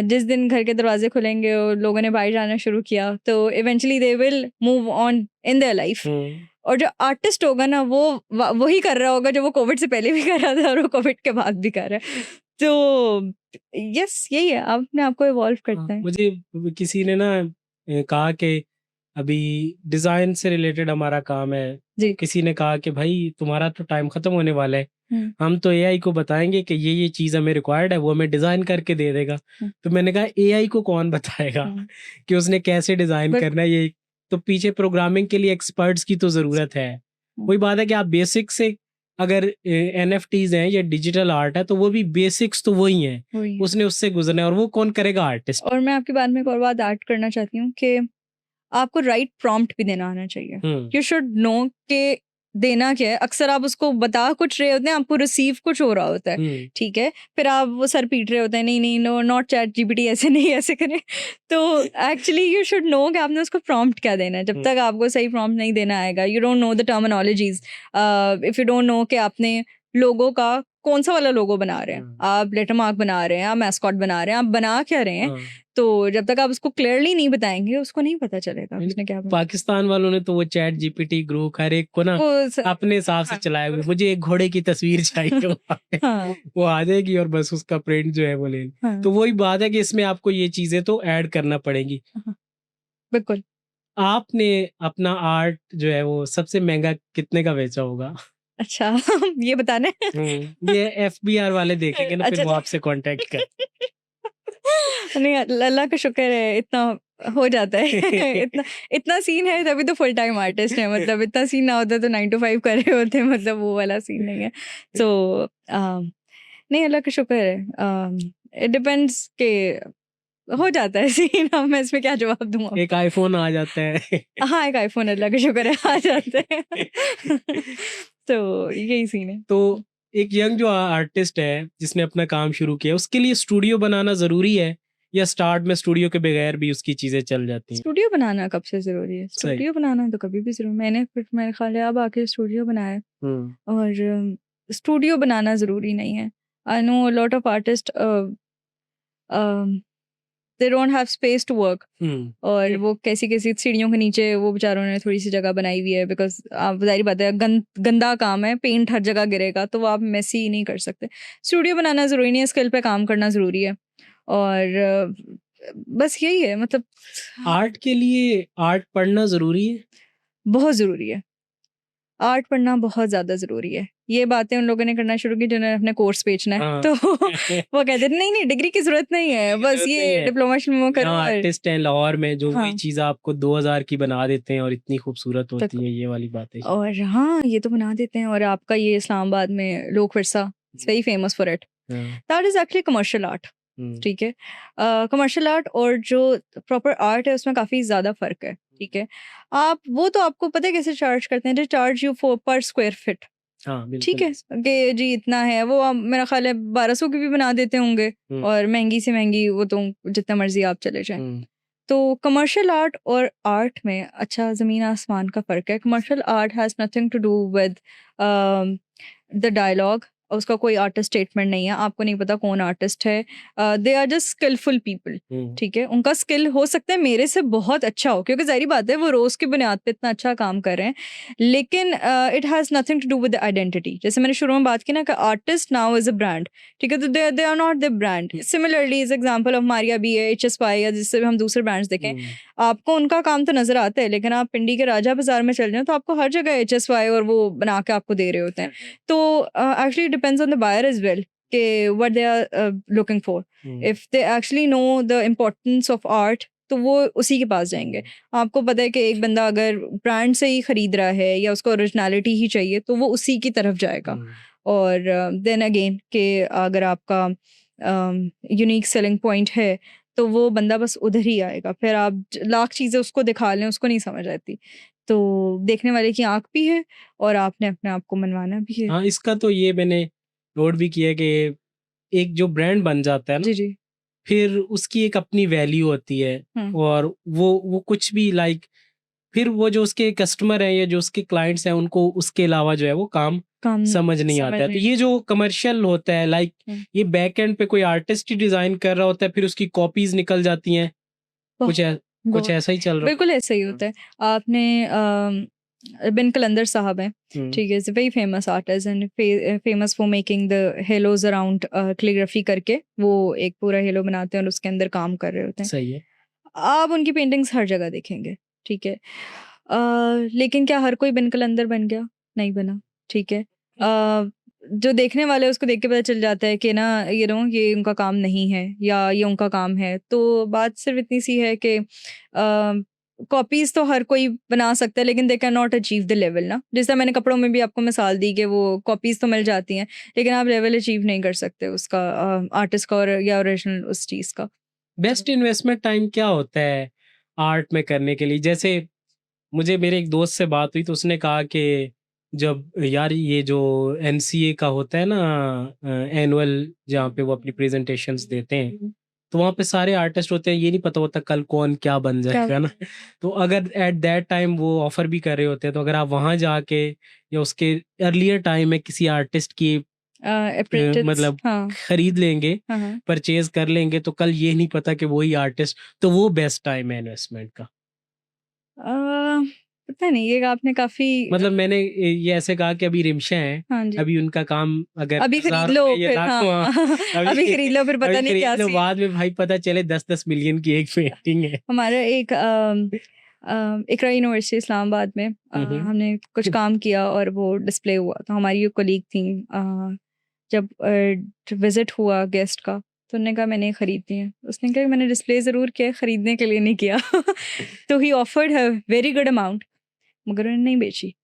जिस दिन घर के दरवाजे खुलेंगे और लोगों ने बाहर जाना शुरू किया तो eventually they will move on in their life. और जो आर्टिस्ट होगा ना वो वही कर रहा होगा जो वो कोविड से पहले भी कर रहा था और वो कोविड के बाद भी कर रहा है। तो यस, यही है, आप अपने आप को इवॉल्व करते हैं। मुझे किसी ने ना कहा कि अभी डिजाइन से रिलेटेड हमारा काम है, जी। किसी ने कहा कि भाई तुम्हारा तो टाइम खत्म होने वाला है, हम्म, हम तो एआई को बताएंगे कि ये चीज हमें रिक्वायर्ड है, वो हमें डिजाइन करके दे देगा। तो मैंने कहा एआई को कौन बताएगा हम्म, कि उसने कैसे डिजाइन बट करना है, ये तो पीछे प्रोग्रामिंग के लिए एक्सपर्ट्स की तो जरूरत है। वही बात है कि आप बेसिक से अगर एनएफटीज हैं या डिजिटल आर्ट है तो वो भी बेसिक्स तो वही हैं, वही है। उसने उससे गुजरना है, और वो कौन करेगा? आर्टिस्ट। और मैं आपकी बात में एक और बात ऐड करना चाहती हूँ कि आपको राइट प्रॉम्प्ट भी देना आना चाहिए। यू शुड नो कि देना क्या है। अक्सर आप उसको बता कुछ रहे होते हैं, आपको रिसीव कुछ हो रहा होता है, ठीक है, फिर आप वो सर पीट रहे होते हैं, नहीं नहीं नो नॉट चैट जीपीटी, ऐसे नहीं, ऐसे करें। तो एक्चुअली यू शुड नो कि आपने उसको प्रॉम्प्ट क्या देना है। जब तक आपको सही प्रॉम्प्ट नहीं देना आएगा, you don't know the terminologies, if you don't know कि आपने लोगो का कौन सा वाला लोगो बना रहे हैं, आप लेटर मार्क बना रहे हैं, आप मैस्कॉट बना रहे हैं, आप बना क्या रहे हैं, तो जब तक आप उसको क्लियरली नहीं बताएंगे उसको नहीं पता चलेगा उसने क्या बनाया। पाकिस्तान वालों ने तो वो चैट जीपीटी ग्रुप हर एक को ना अपने हिसाब से चलाया हुआ है। मुझे एक घोड़े की तस्वीर चाहिए वहाँ पे। हाँ, वो आ जाएगी और बस उसका प्रिंट जो है वो ले। तो वही बात है कि इसमें आपको ये चीजें तो ऐड करना पड़ेगी। बिल्कुल। आपने अपना आर्ट जो है वो सबसे महंगा कितने का बेचा होगा? अच्छा ये बताना है? ये एफबीआर वाले देखेंगे ना, फिर अच्छा वो आपसे कांटेक्ट कर। नहीं, अल्लाह का शुक्र है, इतना हो जाता है। इतना इतना सीन है तभी तो फुल टाइम आर्टिस्ट है, मतलब इतना सीन ना होता तो 9 to 5 कर रहे होते, मतलब वो वाला सीन नहीं है। तो नहीं, अल्लाह का शुक्र है। इट डिपेंड्स के हो जाता है सीन। अब मैं इसमें क्या जवाब दूँ एक आपको? आईफोन आ जाता है। हाँ, एक आईफोन अल्लाह का शुक्र है आ जाता है। तो यही सीन है। तो एक यंग जो आर्टिस्ट है जिसने अपना काम शुरू किया, उसके लिए स्टूडियो बनाना जरूरी है या स्टार्ट में स्टूडियो के बगैर भी उसकी चीजें चल जाती हैं? स्टूडियो बनाना कब से ज़रूरी है? सही। स्टूडियो बनाना तो कभी भी ज़रूरी, मैंने फिर मेरे ख्याल है अब आके स्टूडियो बनाया है। और स्टूडियो बनाना ज़रूरी नहीं है। I know a lot of artist they don't have space to work, और वो कैसी-कैसी सीढ़ियों के नीचे वो बेचारों ने थोड़ी-सी जगह बनाई हुई है, बिकॉज़ आप ज़ाहिर बात है गंदा काम है, पेंट हर जगह गिरेगा तो वो आप मेसी नहीं कर सकते। स्टूडियो बनाना ज़रूरी नहीं है, स्किल पे काम करना ज़रूरी है। और बस यही है, मतलब आर्ट के लिए आर्ट पढ़ना जरूरी है? बहुत ज़रूरी है। आर्ट पढ़ना बहुत ज़्यादा ज़रूरी है। ये बातें उन लोगों ने करना शुरू की जिन्होंने अपने कोर्स बेचना है। हाँ। तो वो कहते थे नहीं-नहीं डिग्री की ज़रूरत नहीं है, बस जरूरत नहीं ये है। डिप्लोमा शिप्लोमा करो यहाँ और आर्टिस्ट हैं लाहौर में जो वही हाँ। चीज आपको 2000 की बना देते हैं और इतनी खूबसूरत तक होती है, ये वाली बातें। और हाँ, ये तो बना देते हैं। और आपका ये इस्लामाबाद में Lok Virsa, it's very famous for it. That is actually commercial art, ठीक है। कमर्शियल आर्ट और जो प्रॉपर आर्ट है उसमें काफ़ी ज़्यादा फ़र्क है, ठीक है। आप वो तो आपको पता है कैसे चार्ज करते हैं, दे चार्ज यू फॉर पर स्क्वायर फीट, हाँ ठीक बिल्कुल। है, कि जी इतना है। वो मेरा ख्याल है 1200 की भी बना देते होंगे, और महंगी से महंगी वो तो जितना मर्ज़ी आप चले जाएँ। तो कमर्शियल आर्ट और आर्ट में अच्छा ज़मीन आसमान का फ़र्क है। Commercial art has nothing to do with the dialogue, उसका कोई आर्टिस्ट स्टेटमेंट नहीं है, आपको नहीं पता कौन आर्टिस्ट है। They are just skilful people, ठीक है। उनका स्किल हो सकता है मेरे से बहुत अच्छा हो, क्योंकि ज़ाहिर बात है वो रोज़ की बुनियाद पे इतना अच्छा काम कर रहे हैं, लेकिन it has nothing to do with the identity. जैसे मैंने शुरू में बात की ना कि artist now is a brand, ठीक है, तो they are not the brand. Similarly is example of Maria B है, HSY, या जिससे भी हम दूसरे ब्रांड्स देखें, आपको उनका काम तो नज़र आता है, लेकिन आप पिंडी के राजा बाज़ार में चल जाएँ तो आपको हर जगह HSY और वो बना के आपको दे रहे होते हैं। तो actually depends on the buyer as well कि what they are looking for. If they actually know the importance of art, तो वो उसी के पास जाएंगे। आपको पता है कि एक बंदा अगर ब्रांड से ही खरीद रहा है या उसको ओरिजिनलिटी ही चाहिए तो वो उसी की तरफ जाएगा। और देन अगेन कि अगर आपका यूनिक सेलिंग पॉइंट है तो वो बंदा बस उधर ही आएगा। फिर आप लाख चीज़ें उसको दिखा लें, उसको नहीं समझ आती। तो देखने वाले की आंख भी है और आपने अपने आप को मनवाना भी है। हाँ, इसका तो ये मैंने नोट भी किया है कि एक जो ब्रांड बन जाता है ना, जी जी। फिर उसकी एक अपनी वैल्यू होती है। और वो कुछ भी लाइक फिर वो जो उसके कस्टमर हैं या जो उसके क्लाइंट्स हैं उनको उसके अलावा जो है वो काम काम समझ नहीं आता है। तो ये जो कमर्शियल होता है लाइक ये बैक एंड पे कोई आर्टिस्ट ही डिजाइन कर रहा होता है, फिर उसकी कॉपीज निकल जाती हैं। कुछ ऐसा ही चल रहा बिल्कुल ऐसा ही होता है। आपने बिन कलंदर साहब हैं, ठीक है, is very famous artist and famous for making the halos around calligraphy करके वो एक पूरा हेलो बनाते हैं और उसके अंदर काम कर रहे होते हैं। सही है। आप उनकी पेंटिंग्स हर जगह देखेंगे, ठीक है। लेकिन क्या हर कोई बिन कलंदर बन गया? नहीं बना, ठीक है। जो देखने वाले हैं उसको देख के पता चल जाता है कि ना ये उनका काम नहीं है या ये उनका काम है। तो बात सिर्फ इतनी सी है कि कॉपीज तो हर कोई बना सकता है लेकिन they can not achieve the level ना। जैसा मैंने कपड़ों में भी आपको मिसाल दी कि वो कॉपीज तो मिल जाती हैं लेकिन आप लेवल अचीव नहीं कर सकते उसका, आर्टिस्ट का और या ओरिजिनल उस चीज़ का। बेस्ट इन्वेस्टमेंट टाइम क्या होता है आर्ट में करने के लिए? जैसे मुझे मेरे एक दोस्त से बात हुई तो उसने कहा कि जब यार ये जो एनसीए का होता है ना एनुअल, जहाँ पे वो अपनी प्रेजेंटेशंस देते हैं, तो वहाँ पे सारे आर्टिस्ट होते हैं, ये नहीं पता होता कल कौन क्या बन जाएगा ना। तो अगर एट दैट टाइम वो ऑफर भी कर रहे होते हैं तो अगर आप वहाँ जाके या उसके अर्लियर टाइम में किसी आर्टिस्ट की मतलब खरीद लेंगे, परचेज कर लेंगे, तो कल ये नहीं पता कि वही आर्टिस्ट, तो वो बेस्ट टाइम है इन्वेस्टमेंट का। पता नहीं, ये आपने काफी मतलब मैंने ये ऐसे कहा कि अभी रिमशा हैं, हाँ जी, अभी उनका काम अगर अभी खरीद लो फिर, अभी खरीद लो फिर पता नहीं क्या तो बाद में भाई पता चले 10-10 मिलियन की एक पेंटिंग है। हमारा एक इकरा यूनिवर्सिटी इस्लामाबाद में हमने कुछ काम किया और वो डिस्प्ले हुआ। तो हमारी एक कोलीग थी, जब विजिट हुआ गेस्ट का तो उन्होंने कहा मैंने खरीदनी है। उसने कहा मैंने डिस्प्ले ज़रूर किया, खरीदने के लिए नहीं किया। तो ही ऑफर्ड है वेरी गुड अमाउंट, मगर उन्होंने नहीं बेची।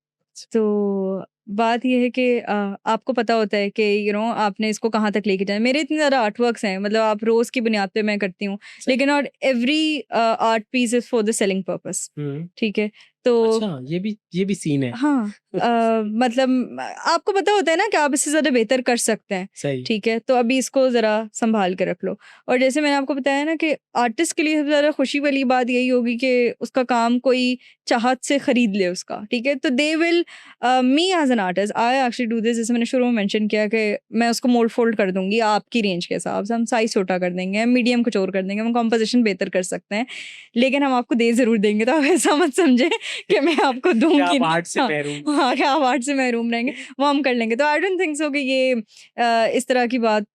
तो बात ये है कि आपको पता होता है कि आपने इसको कहाँ तक लेके जाना। मेरे इतने ज़्यादा आर्टवर्क्स हैं, मतलब आप रोज़ की बुनियाद पे मैं करती हूँ, लेकिन और every art piece is for the selling purpose, ठीक है। तो अच्छा, ये भी सीन है। हाँ, मतलब आपको पता होता है ना कि आप इससे ज़्यादा बेहतर कर सकते हैं, सही। ठीक है। तो अभी इसको ज़रा संभाल के रख लो। और जैसे मैंने आपको बताया ना कि आर्टिस्ट के लिए सबसे ज़्यादा खुशी वाली बात यही होगी कि उसका काम कोई चाहत से खरीद ले उसका, ठीक है। तो they will me as an artist I actually do this. जैसे मैंने शुरू में मेंशन किया कि मैं उसको मोल्ड फोल्ड कर दूंगी आपकी रेंज के हिसाब से। हम साइज छोटा कर देंगे, मीडियम कुछ और कर देंगे, हम कॉम्पोजिशन बेहतर कर सकते हैं, लेकिन हम आपको दे ज़रूर देंगे। तो आप ऐसा मत समझे कि मैं आपको दूंगी आप नहीं। आर्ट से महरूम। हाँ, क्या आप आर्ट से महरूम रहेंगे, वो हम कर लेंगे। तो आई डोंट थिंक सो कि ये इस तरह की बात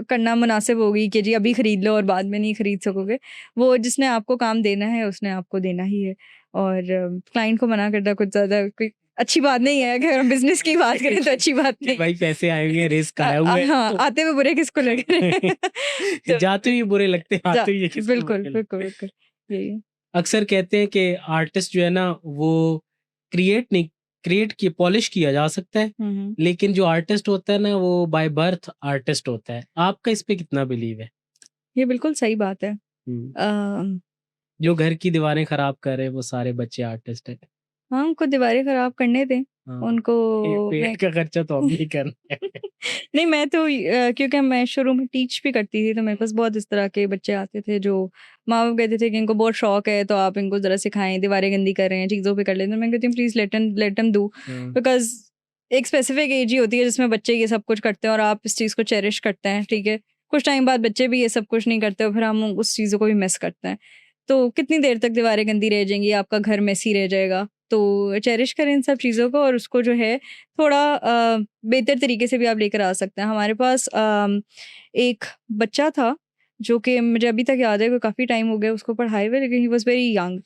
करना मुनासिब होगी कि जी अभी खरीद लो और बाद में नहीं खरीद सकोगे। वो जिसने आपको काम देना है उसने आपको देना ही है। और क्लाइंट को मना करना कुछ ज़्यादा कोई अच्छी बात नहीं है। अगर हम बिजनेस की बात करें तो अच्छी बात नहीं। भाई पैसे आएंगे, रिस्क आया हुआ है। हाँ, आते हुए बुरे किसको लगे। तो जाते हुए बुरे लगते हैं, आते हुए किसको बिल्कुल बुरे बिल्कुल बिल्कुल यही। अक्सर कहते हैं कि आर्टिस्ट जो है ना वो क्रिएट की पॉलिश किया जा सकता है, लेकिन जो आर्टिस्ट होता है ना वो बाय बर्थ आर्टिस्ट होता है। आपका इस पे कितना बिलीव है? ये बिल्कुल सही बात है। जो घर की दीवारें खराब कर रहे हैं वो सारे बच्चे आर्टिस्ट है। हाँ, उनको दीवारें खराब करने दें। हाँ, उनको पेट का खर्चा तो हम ही करना है। नहीं, मैं तो क्योंकि मैं शुरू में टीच भी करती थी तो मेरे पास बहुत इस तरह के बच्चे आते थे जो माँ बाप कहते थे कि इनको बहुत शौक है तो आप इनको ज़रा सिखाएं, दीवारें गंदी कर रहे हैं, चीज़ों पे कर लेते हैं। मैं कहती हूँ please let them do, because एक स्पेसिफिक एज ही होती है जिसमें बच्चे ये सब कुछ करते हैं और आप इस चीज़ को चेरिश करते हैं, ठीक है। कुछ टाइम बाद बच्चे भी ये सब कुछ नहीं करते और फिर हम उस चीज़ों को भी मिस करते हैं। तो कितनी देर तक दीवारें गंदी रह जाएंगी, आपका घर मेसी रह जाएगा। तो चेरिश करें इन सब चीज़ों को और उसको जो है थोड़ा बेहतर तरीके से भी आप लेकर आ सकते हैं। हमारे पास एक बच्चा था जो कि मुझे अभी तक याद है, काफ़ी टाइम हो गया उसको पढ़ाए हुए, लेकिन ही वॉज़ वेरी यंग।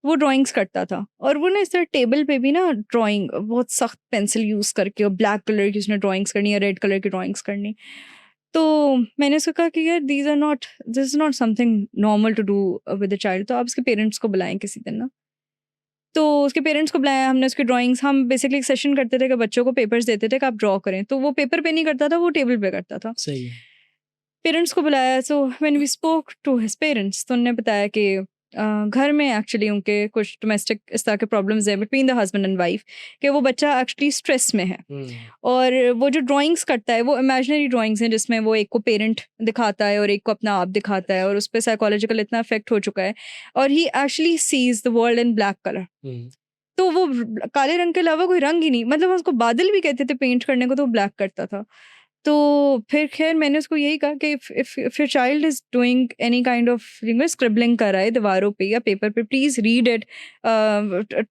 वो ड्राइंग्स करता था और वो ना इस तरह टेबल पे भी ना ड्राइंग बहुत सख्त पेंसिल यूज़ करके और ब्लैक कलर की उसने ड्राइंग्स करनी या रेड कलर की ड्राइंग्स करनी। तो मैंने उसको कहा कि यार this is not something normal to do with a child, तो आप उसके पेरेंट्स को बुलाएँ किसी दिन ना। तो उसके पेरेंट्स को बुलाया हमने, उसकी ड्राइंग्स, हम बेसिकली एक सेशन करते थे कि बच्चों को पेपर्स देते थे कि आप ड्रॉ करें, तो वो पेपर पे नहीं करता था, वो टेबल पे करता था। सही है। पेरेंट्स को बुलाया, so when we spoke to his parents, तो उन्होंने बताया कि घर में एक्चुअली उनके कुछ डोमेस्टिक इस तरह के प्रॉब्लम्स हैं between the husband and wife, कि वो बच्चा एक्चुअली स्ट्रेस में है। और वो जो ड्राइंग्स करता है वो इमेजिनरी ड्राइंग्स हैं, जिसमें वो एक को पेरेंट दिखाता है और एक को अपना आप दिखाता है, और उस पर साइकोलॉजिकल इतना इफेक्ट हो चुका है, और he actually sees the world in black colour. तो वो काले रंग के अलावा कोई रंग ही नहीं, मतलब उसको बादल भी कहते थे पेंट करने को, तो वो ब्लैक करता था। तो फिर खैर मैंने उसको यही कहा कि if your child is doing any kind of scribbling कर रहा है दीवारों पे या पेपर पे, please read it,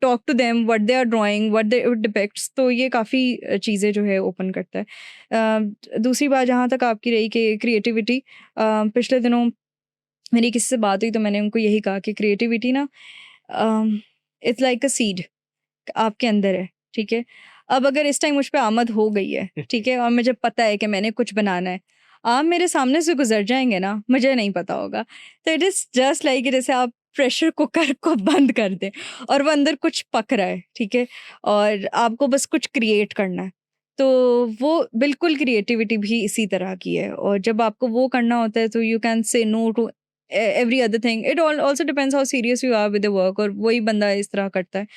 talk to them what they are drawing, what they depicts. तो ये काफ़ी चीज़ें जो है ओपन करता है। दूसरी बात जहाँ तक आपकी रही कि क्रिएटिविटी, पिछले दिनों मेरी किसी से बात हुई तो मैंने उनको यही कहा कि क्रिएटिविटी ना इट्स लाइक अ सीड आपके अंदर है, ठीक है। अब अगर इस टाइम मुझ पे आमद हो गई है, ठीक है, और मुझे पता है कि मैंने कुछ बनाना है, आप मेरे सामने से गुजर जाएंगे ना, मुझे नहीं पता होगा। तो इट इज़ जस्ट लाइक जैसे आप प्रेशर कुकर को बंद कर दें और वो अंदर कुछ पक रहा है, ठीक है, और आपको बस कुछ क्रिएट करना है। तो वो बिल्कुल क्रिएटिविटी भी इसी तरह की है, और जब आपको वो करना होता है तो you can say no to every other thing. It also depends how serious you are with the work, और वही बंदा इस तरह करता है।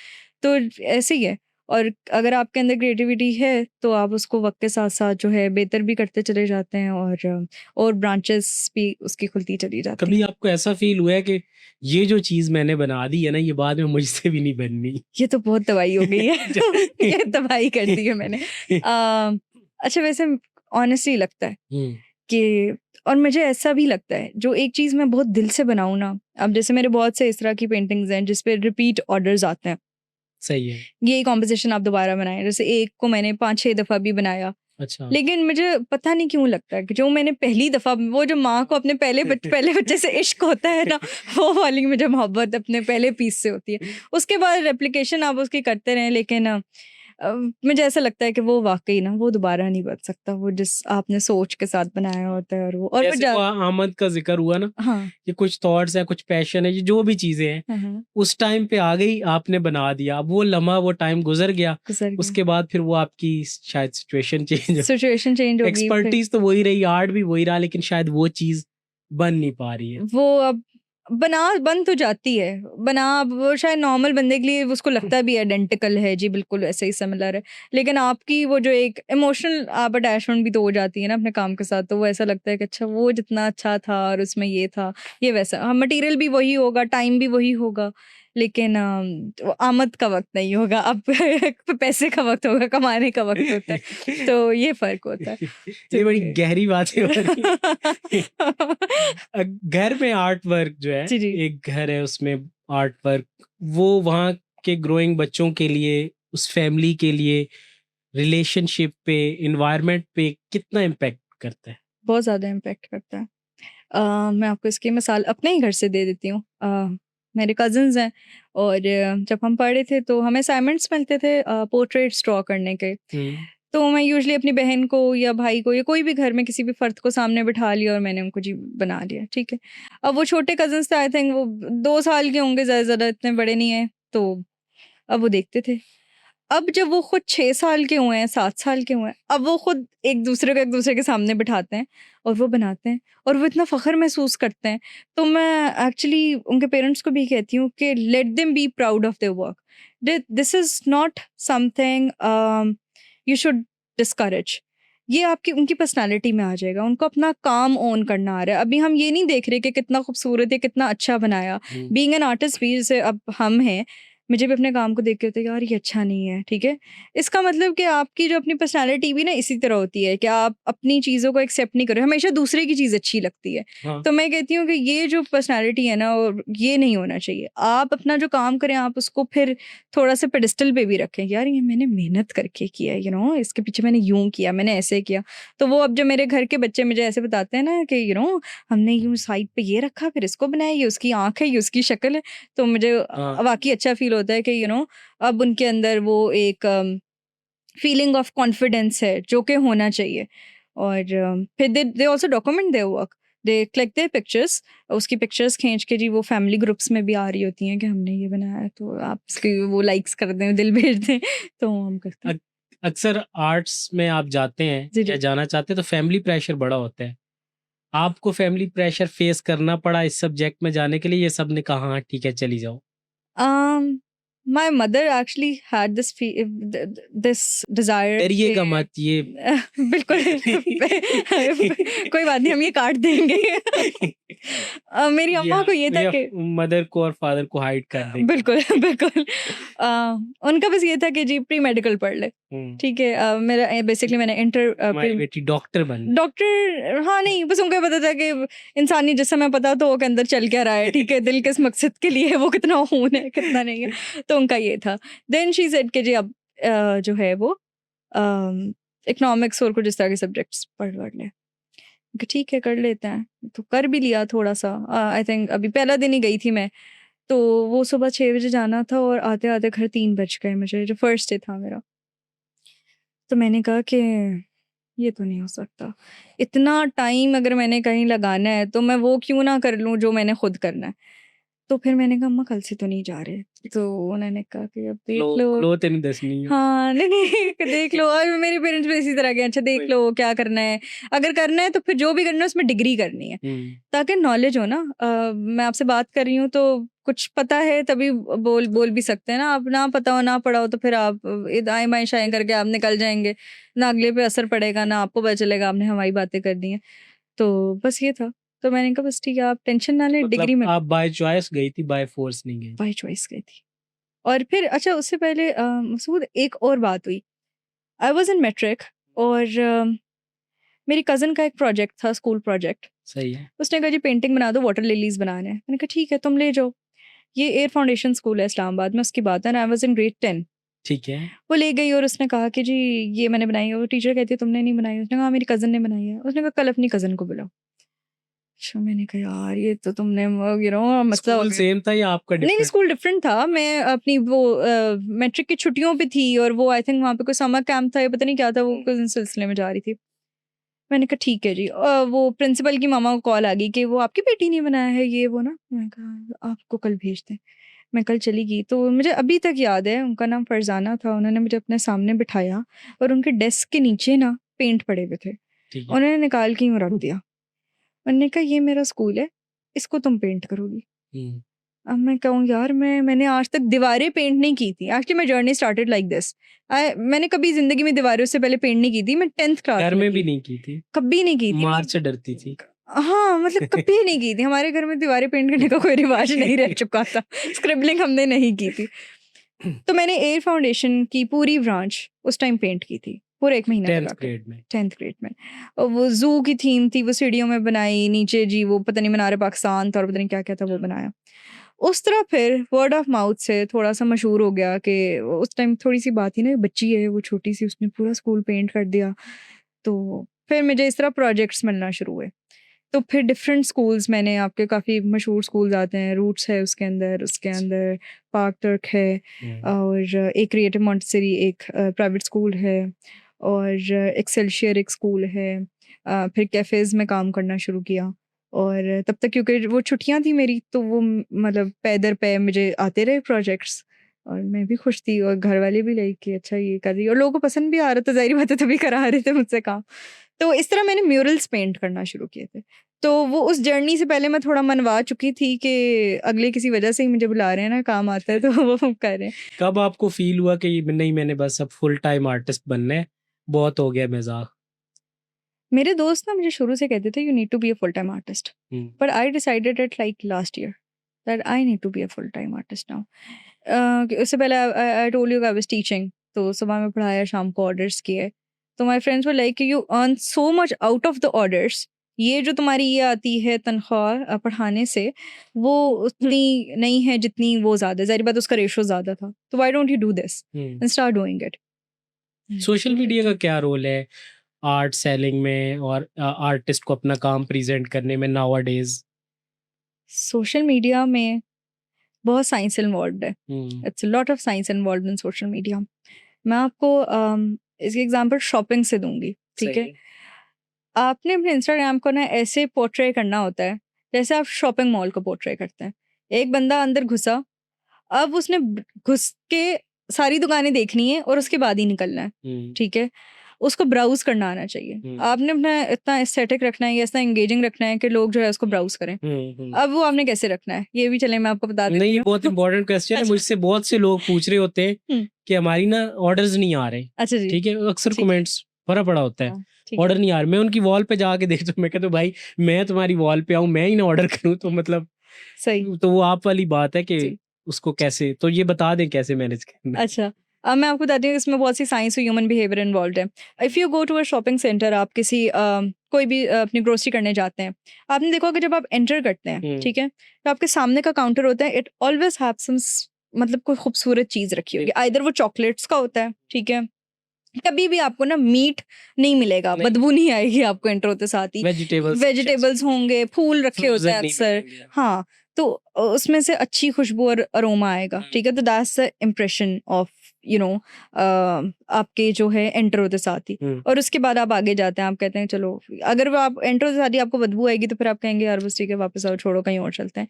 तो ऐसे ही है। और अगर आपके अंदर क्रिएटिविटी है तो आप उसको वक्त के साथ साथ जो है बेहतर भी करते चले जाते हैं, और ब्रांचेस भी उसकी खुलती चली जाती कभी हैं। आपको ऐसा फील हुआ है कि ये जो चीज मैंने बना दी है ना, ये बाद में मुझसे भी नहीं बननी? ये तो बहुत तबाही हो गई है। ये तबाही कर दी है मैंने। अच्छा, वैसे ऑनेस्टली लगता है कि, और मुझे ऐसा भी लगता है जो एक चीज़ मैं बहुत दिल से बनाऊँ ना, अब जैसे मेरे बहुत से इस तरह की पेंटिंग्स हैं जिस पे रिपीट ऑर्डर्स आते हैं, सही है। यही कॉम्पोजिशन आप दोबारा बनाएं, जैसे एक को मैंने 5-6 दफ़ा भी बनाया, अच्छा। लेकिन मुझे पता नहीं क्यों लगता है कि जो मैंने पहली दफ़ा, वो जो माँ को अपने पहले बच्चे से इश्क होता है ना, वो वाली मुझे मोहब्बत अपने पहले पीस से होती है। उसके बाद रेप्लिकेशन आप उसकी करते रहें, लेकिन मुझे ऐसा लगता है कि वो वाक़ई ना वो दोबारा नहीं बन सकता, वो जिस आपने सोच के साथ बनाया होता है, और वो और फिर जैसे वो आमद का जिक्र हुआ ना, हाँ, कि कुछ थॉट्स है, कुछ पैशन है, ये जो भी चीजें हैं हाँ, हाँ, उस टाइम पे आ गई, आपने बना दिया, अब वो लम्हा, वो टाइम गुजर गया, गुज़र गया। उसके बाद फिर वो आपकी शायद सिचुएशन चेंज, सिचुएशन चेंज हो गई, फिर एक्सपर्टीज तो वही रही, आर्ट भी वही रहा, लेकिन शायद वो चीज बन नहीं पा रही है। वो अब बन तो जाती है, अब वो शायद नॉर्मल बंदे के लिए उसको लगता भी है आइडेंटिकल है जी, बिल्कुल वैसे ही सिमिलर है। लेकिन आपकी वो जो एक इमोशनल आप अटैचमेंट भी तो हो जाती है ना अपने काम के साथ, तो वो ऐसा लगता है कि अच्छा वो जितना अच्छा था और उसमें ये था, ये वैसा, हाँ, मटेरियल भी वही होगा, टाइम भी वही होगा, लेकिन वो आमद का वक़्त नहीं होगा, अब पैसे का वक़्त होगा, कमाने का वक़्त होता है, तो ये फ़र्क होता है। ये बड़ी तो गहरी बात है। घर में आर्ट वर्क जो है, जी, जी। एक घर है उसमें आर्ट वर्क, वो वहाँ के ग्रोइंग बच्चों के लिए, उस फैमिली के लिए, रिलेशनशिप पे, एनवायरनमेंट पे कितना इम्पैक्ट करता है? बहुत ज़्यादा इम्पैक्ट करता है। मैं आपको इसकी मिसाल अपने ही घर से दे देती हूँ। मेरे कज़िन्स हैं, और जब हम पढ़े थे तो हमें असाइनमेंट्स मिलते थे पोर्ट्रेट्स ड्रॉ करने के। तो मैं यूजुअली अपनी बहन को या भाई को या कोई भी घर में किसी भी फ़र्द को सामने बिठा लिया और मैंने उनको जी बना लिया, ठीक है। अब वो छोटे कज़िन्स थे, आई थिंक वो 2 साल के होंगे, ज़्यादा से ज़्यादा, इतने बड़े नहीं हैं, तो अब वो देखते थे। अब जब वो खुद 6 साल के हुए हैं, 7 साल के हुए हैं, अब वो खुद एक-दूसरे के सामने बिठाते हैं और वो बनाते हैं, और वो इतना फ़ख्र महसूस करते हैं। तो मैं एक्चुअली उनके पेरेंट्स को भी कहती हूँ कि let them be proud of their work. This is not something you should discourage. ये आपकी उनकी पर्सनैलिटी में आ जाएगा, उनको अपना काम ओन करना आ रहा है। अभी हम ये नहीं देख रहे कि कितना खूबसूरत है, कितना अच्छा बनाया। बीइंग एन आर्टिस्ट भी, जैसे अब हम हैं, मुझे भी अपने काम को देख के होता है यार ये अच्छा नहीं है, ठीक है। इसका मतलब कि आपकी जो अपनी पर्सनैलिटी भी ना इसी तरह होती है कि आप अपनी चीज़ों को एक्सेप्ट नहीं करो, हमेशा दूसरे की चीज़ अच्छी लगती है। हाँ। तो मैं कहती हूँ कि ये जो पर्सनैलिटी है ना, और ये नहीं होना चाहिए। आप अपना जो काम करें, आप उसको फिर थोड़ा सा पेडिस्टल पे भी रखें, यार ये मैंने मेहनत करके किया है, इसके पीछे मैंने यूँ किया, मैंने ऐसे किया। तो वो अब जो मेरे घर के बच्चे मुझे ऐसे बताते हैं ना कि हमने यूँ साइड पे ये रखा, फिर इसको बनाया, ये उसकी आँख है, ये उसकी शक्ल है, तो मुझे हाँ। वाक़ई अच्छा फ़ील होता है कि अब उनके अंदर वो एक फीलिंग ऑफ कॉन्फिडेंस है जो कि होना चाहिए। और फिर they also document their work, they click their pictures, उसकी पिक्चर्स खींच के जी वो फैमिली ग्रुप्स में भी आ रही होती हैं कि हमने ये बनाया है, तो आप इसकी वो लाइक्स कर दें, दिल भेज दें, तो हम करते हैं। अक्सर आर्ट्स में आप जाते हैं जी या जी। जाना चाहते हैं तो फैमिली प्रेशर बड़ा होता है। आपको फैमिली प्रेशर फेस करना पड़ा इस सब्जेक्ट में जाने के लिए, ये सब ने कहा हाँ ठीक है चली जाओ? My mother actually had this desire डरिएगा कि मत ये बिल्कुल कोई बात नहीं, हम ये काट देंगे। मेरी अम्मा को ये था या कि मदर को और फादर को हाइड कर देंगे। बिल्कुल बिल्कुल उनका बस ये था कि जी प्री मेडिकल पढ़ ले, ठीक है। मेरा बेसिकली मैंने इंटर हमारी बेटी डॉक्टर बन डॉक्टर, हाँ नहीं, बस उनको ये पता था कि इंसानी जिस्म में पता तो वो के अंदर चल क्या रहा है, ठीक है, दिल किस मकसद के लिए है, वो कितना खून है कितना नहीं है, तो उनका ये था। देन शी सेड कि जी अब जो है वो इकोनॉमिक्स और कुछ इस तरह के सब्जेक्ट्स पढ़ ले। कि ठीक है कर लेते हैं, तो कर भी लिया थोड़ा सा। आई थिंक अभी पहला दिन ही गई थी मैं, तो वो सुबह 6 बजे जाना था और आते आते घर 3 बज गए मुझे, जो फर्स्ट डे था मेरा। तो मैंने कहा कि ये तो नहीं हो सकता, इतना टाइम अगर मैंने कहीं लगाना है तो मैं वो क्यों ना कर लूँ जो मैंने खुद करना है। तो फिर मैंने कहा अम्मा कल से तो नहीं जा रहे, तो उन्होंने कहा कि अब देख लो। क्लो तेन दसनी है। हाँ नहीं नहीं देख लो, और मेरे पेरेंट्स भी इसी तरह के, अच्छा देख लो क्या करना है, अगर करना है तो फिर जो भी करना है उसमें डिग्री करनी है, ताकि नॉलेज हो ना। मैं आपसे बात कर रही हूँ तो कुछ पता है तभी बोल बोल भी सकते हैं ना, आप ना पता हो ना पढ़ा हो तो फिर आप दाएं बाएं शाएं करके आप निकल जाएंगे, ना अगले पे असर पड़ेगा ना आपको पता चलेगा आपने हमारी बातें कर दी हैं। तो बस ये था, तो मैंने कहा बस ठीक है आप टेंशन ना लें, डिग्री मतलब में आप बाय चॉइस गई थी, बाय फोर्स नहीं गई? बाई चॉइस गई थी। और फिर अच्छा उससे पहले मसूद एक और बात हुई। आई वाज़ इन मैट्रिक और मेरी कज़िन का एक प्रोजेक्ट था, स्कूल प्रोजेक्ट। सही है। उसने कहा जी पेंटिंग बना दो, वाटर लिलीज़ बनाने हैं। मैंने कहा ठीक है तुम ले जाओ। ये एयर फाउंडेशन स्कूल है इस्लामाबाद में, उसकी बात है, and I was in grade 10। ठीक है। वो ले गई और उसने कहा कि जी ये मैंने बनाई है। वो टीचर कहती है तुमने नहीं बनाई? उसने कहा हाँ, मेरी कज़िन ने बनाई है। उसने कहा कल अपनी कज़िन को बुलाओ। अच्छा मैंने कहा यार ये तो तुमने मसला हो स्कूल गया। सेम था या आपका नहीं, नहीं डिफरेंट? स्कूल डिफरेंट था। मैं अपनी वो मैट्रिक की छुट्टियों पे थी और वो आई थिंक वहाँ पे कोई समर कैंप था या पता नहीं क्या था, वो किस सिलसिले में जा रही थी। मैंने कहा ठीक है जी। वो प्रिंसिपल की मामा को कॉल आ गई कि वो आपकी बेटी ने बनाया है ये वो ना। मैंने कहा आपको कल भेजते हैं। मैं कल चली गई तो मुझे अभी तक याद है, उनका नाम फरजाना था। उन्होंने मुझे अपने सामने बिठाया और उनके डेस्क के नीचे ना पेंट पड़े हुए थे, ठीक है। उन्होंने निकाल के यूँ रख दिया। मैंने कहा ये मेरा स्कूल है, इसको तुम पेंट करोगी। अब मैं कहूँ यार मैंने आज तक दीवारें पेंट नहीं की थी। Actually my journey started like this. मैंने कभी ज़िंदगी में दीवारें उससे पहले पेंट नहीं की थी। मैं 10th क्लास घर में में थी। भी नहीं की थी? कभी नहीं की थी। मार से डरती थी? हाँ, मतलब कभी नहीं की थी। हमारे घर में दीवारें पेंट करने का कोई रिवाज नहीं रह चुका था। स्क्रिबलिंग हमने नहीं की थी। तो मैंने एयर फाउंडेशन की पूरी ब्रांच उस टाइम पेंट की थी। पूरा 1 महीना 10th लगा के। ग्रेड में? 10th ग्रेड में। और वो ज़ू की थीम थी, वो सीढ़ियों में बनाई, नीचे जी वो पता नहीं मीनार पाकिस्तान था और पता नहीं क्या-क्या था वो बनाया। उस तरह फिर वर्ड ऑफ माउथ से थोड़ा-सा मशहूर हो गया कि उस टाइम थोड़ी-सी बात थी ना, बच्ची है वो छोटी-सी, उसने पूरा स्कूल पेंट कर दिया। तो फिर मुझे इस तरह प्रोजेक्ट्स मिलना शुरू हुए। तो फिर डिफरेंट स्कूल्स मैंने, आपके काफ़ी मशहूर स्कूल्स आते हैं, रूट्स है उसके अंदर पार्क तर्क है और एक क्रिएटिव मॉन्टेसरी एक प्राइवेट स्कूल है और एक्सेल्शियर एक स्कूल है। फिर कैफ़ेज़ में काम करना शुरू किया और तब तक क्योंकि वो छुट्टियाँ थी मेरी तो वो मतलब पै दर पै मुझे आते रहे प्रोजेक्ट्स और मैं भी खुश थी और घर वाले भी लाइक कि अच्छा ये कर रही है और लोगों को पसंद भी आ रहा था, ज़ाहिर बात है तभी करा रहे थे मुझसे काम। तो इस तरह मैंने म्यूरल्स पेंट करना शुरू किए थे। तो वो उस जर्नी से पहले मैं थोड़ा मनवा चुकी थी कि अगले किसी वजह से ही मुझे बुला रहे हैं ना, काम आता है तो वो कर रहे हैं। कब आपको फील हुआ कि नहीं मैंने बस अब फुल टाइम आर्टिस्ट बनना है, बहुत हो गया मजाक? मेरे दोस्त ना मुझे शुरू से कहते थे you need to be a full time artist, but I decided it like last year that I need to be a full time artist now. उससे पहले I told you I was teaching, तो सुबह में पढ़ाया, शाम को ऑर्डर्स किए। तो my friends were like you earn so much out of the orders, ये जो तुम्हारी ये आती है तनख्वाह पढ़ाने से, वो उतनी नहीं है जितनी वो ज़्यादा है। ज़ाहिर बात उसका रेशो ज़्यादा था। तो why don't you do this and start doing it. Social media का क्या रोल है आर्ट सेलिंग में और आर्टिस्ट को अपना काम प्रेजेंट करने में नाउअडेज? सोशल मीडिया में बहुत साइंस इन्वॉल्व्ड है। It's a lot of science involved in social media. मैं आपको इसकी एग्जांपल शॉपिंग से दूंगी, ठीक है। आपने अपने इंस्टाग्राम को ना ऐसे पोर्ट्रे करना होता है जैसे आप शॉपिंग मॉल को पोर्ट्रे करते हैं। एक बंदा अंदर घुसा, अब उसने घुस के सारी दुकानें देखनी है और उसके बाद ही निकलना है, ठीक है? उसको ब्राउज करना आना चाहिए। आपने अपना इतना एस्थेटिक रखना है या इतना एंगेजिंग रखना है कि लोग जो है उसको ब्राउज करें। अब वो आपने कैसे रखना है ये भी चले मैं आपको बता देती नहीं, हूँ। बहुत इंपॉर्टेंट क्वेश्चन है। मुझसे बहुत से लोग पूछ रहे होते हैं कि हमारी ना ऑर्डर्स नहीं आ रहे। अच्छा जी, ठीक है, अक्सर ठीक है। कमेंट्स भरा पड़ा होता है, हाँ, ठीक है। ऑर्डर नहीं आ रहा। मैं उनकी वॉल पे जाके देखता हूँ, मैं कहता हूँ भाई मैं तुम्हारी वॉल पे आऊँ, मैं ही ना ऑर्डर करूँ, तो मतलब सही। तो वो आप वाली बात है कि जी। उसको कैसे, तो ये बता दें कैसे मैनेज करना है। अच्छा, अब मैं आपको बताती हूँ इसमें बहुत सी साइंस और ह्यूमन बिहेवियर इन्वॉल्व्ड है। If you go to a shopping centre, आप किसी कोई भी अपनी ग्रोसरी करने जाते हैं, आपने देखा होगा जब आप एंटर करते हैं, ठीक है? तो आपके सामने का काउंटर होता है, इट ऑलवेज़ हैव सम मतलब कोई खूबसूरत चीज़ रखी होगी। आइदर वो चॉकलेट्स का होता है, ठीक है? कभी भी आपको ना मीट नहीं मिलेगा, नहीं। बदबू नहीं आएगी आपको एंटर होते साथ ही। वेजिटेबल्स वेजिटेबल्स होंगे, फूल रखे होते हैं अक्सर। हाँ, तो उसमें से अच्छी खुशबू और अरोमा आएगा, ठीक है? तो that's the impression of you know आपके जो है एंटर होते साथ ही। और उसके बाद आप आगे जाते हैं, आप कहते हैं चलो, अगर वो आप एंटर होते साथ ही आपको बदबू आएगी तो फिर आप कहेंगे यार बस ठीक है वापस आओ, छोड़ो कहीं और चलते हैं।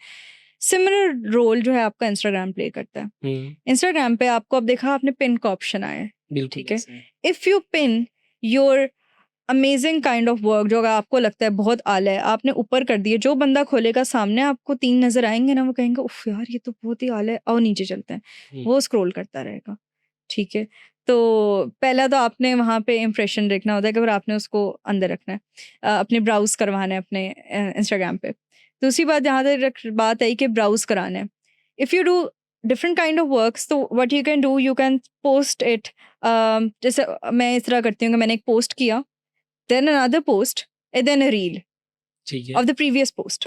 सिमिलर रोल जो है आपका इंस्टाग्राम प्ले करता है। इंस्टाग्राम पे आपको अब देखा आपने पिन का ऑप्शन आया है, ठीक है? If you pin your amazing kind of work जो अगर आपको लगता है बहुत आला है, आपने ऊपर कर दिया, जो बंदा खोलेगा सामने आपको 3 नज़र आएँगे ना, वो कहेंगे उफ़ यार ये तो बहुत ही आला है, आओ नीचे चलते हैं। वो स्क्रॉल करता रहेगा, ठीक है? तो पहला तो आपने वहाँ पे इंप्रेशन देखना होता है कि फिर आपने उसको अंदर रखना है, अपने ब्राउज़ करवाना है अपने इंस्टाग्राम पे। दूसरी बात जहाँ तक बात आई कि ब्राउज़ कराना है। If you do different kind of works तो what you can do, you can post it, जैसे मैं इस तरह करती हूँ कि मैंने एक पोस्ट किया, then another post, and then a reel ठीक है। of the previous post.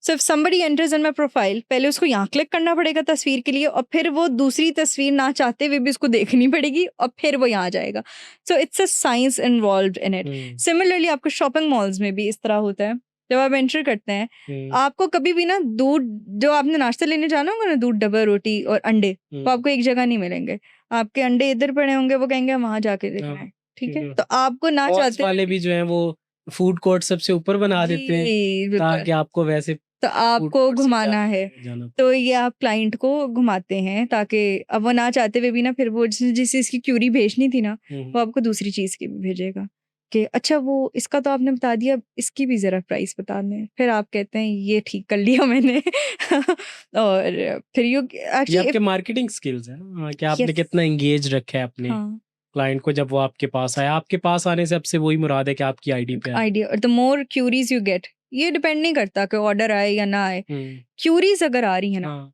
So if somebody enters in my profile, पहले उसको यहाँ क्लिक करना पड़ेगा तस्वीर के लिए और फिर वो दूसरी तस्वीर ना चाहते हुए भी उसको देखनी पड़ेगी और फिर वो यहाँ जाएगा। So it's a science involved in it. Similarly आपको शॉपिंग मॉल्स में भी इस तरह होता है। जब आप एंटर करते हैं, आपको कभी भी ना दूध, जो आपने नाश्ता लेने जाना होगा ना, दूध, डब्बा रोटी और अंडे, तो आपको एक जगह नहीं मिलेंगे। आपके अंडे इधर पड़े होंगे, वो कहेंगे वहां जाके देखना है, ठीक है? तो आपको ना मॉल्स चाहते वाले भी जो है वो फूड कोर्ट सबसे ऊपर बना देते हैं जी, बिल्कुल। ताकि आपको वैसे तो आपको कोर्ट से घुमाना है, जाना तो ये आप क्लाइंट को घुमाते हैं ताकि अब वो ना चाहते हुए भी ना फिर वो जिस चीज़ की क्यूरी भेजनी थी ना, वो आपको दूसरी चीज़ की भी भेजेगा कि अच्छा वो इसका तो आपने बता दिया, इसकी भी ज़रा प्राइस बता दें। फिर आप कहते हैं ये ठीक कर लिया मैंने और फिर ये एक्चुअली आपके मार्केटिंग स्किल्स है ना, कि आपने यस, कितना एंगेज रखा है अपने हाँ, क्लाइंट को। जब वो आपके पास आया, आपके पास आने से अब से वही मुराद है कि आपकी आईडी पे आए। आइडिया और the more queries you get, ये डिपेंड नहीं करता कि ऑर्डर आए या ना आए। क्यूरीज अगर आ रही है ना, हाँ,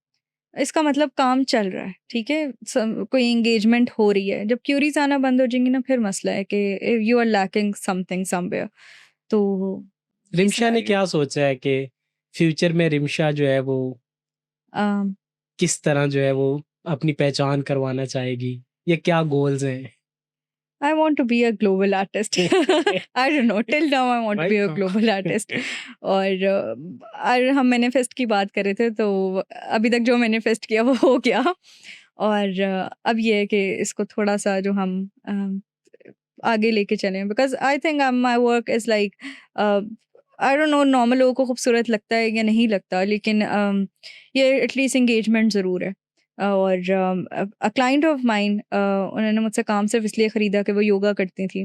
इसका मतलब काम चल रहा है, ठीक है? कोई एंगेजमेंट हो रही है। जब क्यूरीज आना बंद हो जाएंगी ना, फिर मसला है कि you are lacking something somewhere. तो ये रिमशा ने सिनेरियो क्या सोचा है कि फ्यूचर में रिमशा जो है वो किस तरह जो है वो अपनी पहचान करवाना चाहेगी, या क्या गोल्स हैं? I want to be a global artist. I don't know, till now I want to be a global artist. और हम मैनिफेस्ट की बात कर रहे थे, तो अभी तक जो मैनिफेस्ट किया वो हो गया। और अब ये है कि इसको थोड़ा सा जो हम आगे लेके चलें, because I think my work is like, I don't no normal लोगों को खूबसूरत लगता है या नहीं लगता, लेकिन ये एटलीस्ट इंगेजमेंट ज़रूर है। और अ क्लाइंट ऑफ माइन, उन्होंने मुझसे काम सिर्फ इसलिए ख़रीदा कि वो योगा करती थी।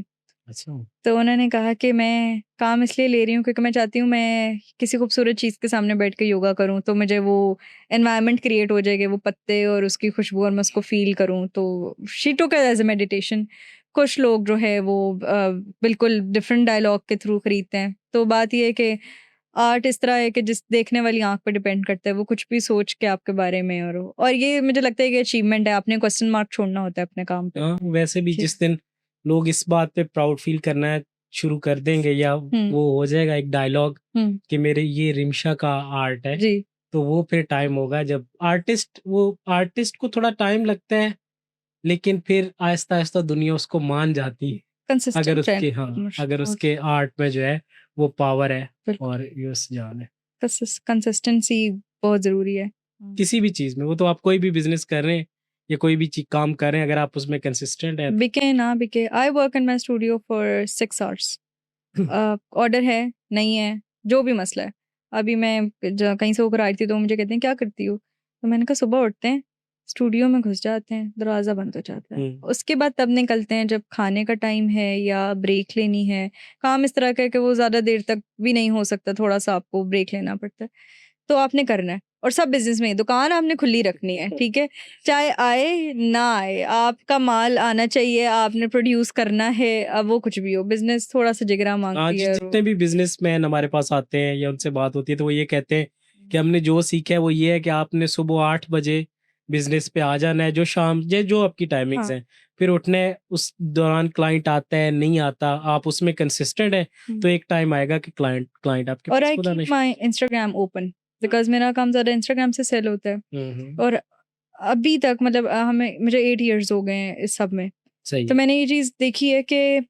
अच्छा। तो उन्होंने कहा कि मैं काम इसलिए ले रही हूँ क्योंकि मैं चाहती हूँ मैं किसी खूबसूरत चीज़ के सामने बैठ के योगा करूँ, तो मुझे वो एनवायरनमेंट क्रिएट हो जाएगी, वो पत्ते और उसकी खुशबू, और मैं उसको फ़ील करूँ। तो शी टूक इट एज़ अ मेडिटेशन। कुछ लोग जो है वो बिल्कुल डिफरेंट डायलॉग के थ्रू खरीदते हैं। तो बात ये है कि आर्ट इस तरह है कि जिस देखने वाली आँख पे डिपेंड करता है, वो कुछ भी सोच के आपके बारे में, और ये मुझे लगता है कि अचीवमेंट है, आपने क्वेश्चन मार्क छोड़ना होता है अपने काम पे। हाँ, वैसे भी जी। जिस दिन लोग इस बात पे प्राउड फील करना है शुरू कर देंगे, या हुँ, वो हो जाएगा एक डायलॉग हुँ, कि मेरे ये रिमशा का आर्ट है, जी, तो वो फिर टाइम होगा जब आर्टिस्ट को थोड़ा टाइम लगता है, लेकिन फिर आहिस्ता-आहिस्ता दुनिया उसको मान जाती है। कंसिस्टेंट रहना अगर और उसके आर्ट में जो है वो पावर है बिल्कुल, और यस जान है। कंसिस्टेंसी बहुत ज़रूरी है। किसी भी चीज़ में, वो तो आप कोई भी बिज़नेस कर रहे हैं या कोई भी काम कर रहे हैं, अगर आप उसमें कंसिस्टेंट हैं। बिके ना बिके, I work in my studio for 6 hours, order है, नहीं है, जो भी मसला है। अभी मैं कहीं से होकर आई थी तो मुझे कहते हैं क्या करती हो? तो मैंने कहा सुबह उठते हैं, स्टूडियो में घुस जाते हैं, दरवाज़ा बंद हो जाता है। उसके बाद तब निकलते हैं जब खाने का टाइम है या ब्रेक लेनी है। काम इस तरह का है कि वो ज़्यादा देर तक भी नहीं हो सकता, थोड़ा-सा आपको ब्रेक लेना पड़ता है। तो आपने करना है और सब बिज़नेस में दुकान आपने खुली रखनी है, ठीक है? चाहे आए ना आए, आपका माल आना चाहिए, आपने प्रोड्यूस करना है, अब वो कुछ भी हो, बिज़नेस थोड़ा-सा जिगरा माँगती आज है और जितने भी बिजनेसमैन हमारे पास आते हैं या उनसे बात होती है तो वो ये कहते हैं कि हमने जो सीखा है वो ये है कि आपने सुबह 8 बजे बिजनेस पे आ जाना है, जो शाम जो आपकी टाइमिंग्स हाँ। हैं। फिर उठने उस दौरान क्लाइंट आता है, नहीं आता, आप उसमें कंसिस्टेंट हैं, तो एक टाइम आएगा कि क्लाइंट क्लाइंट आपके और पास आई खुद कीप आना माई इंस्टाग्राम ओपन बिकॉज़ मेरा काम ज़्यादा इंस्टाग्राम से सेल होता है हुँ। और अभी तक मतलब मुझे 8 इयर्स हो गए हैं इस सब में। सही तो है। मैंने ये चीज़ देखी है कि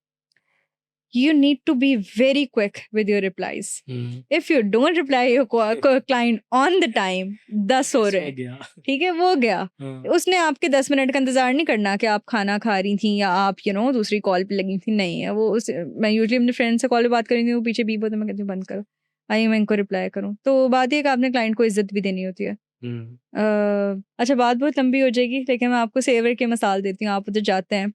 you need to be very quick with your replies. Hmm. If you don't reply your client on the time, 10 हो रहे सो हैं, गया। ठीक है? वो गया। हाँ। उसने आपके 10 मिनट का इंतज़ार नहीं करना कि आप खाना खा रही थीं या आप दूसरी कॉल पे लगी थीं, नहीं है। मैं यूजुअली अपने फ्रेंड से कॉल पे बात कर रही थी, वो पीछे बीप होता है, मैं कहती हूँ बंद करो। आइए मैं इनको रिप्लाई करूँ। तो बात ये है कि आपने क्लाइंट को इज़्ज़त भी देनी होती है। हुँ। अच्छा बात बहुत लंबी हो जाएगी, लेकिन मैं आपको सेवर की मिसाल देती हूँ। आप उधर जाते हैं,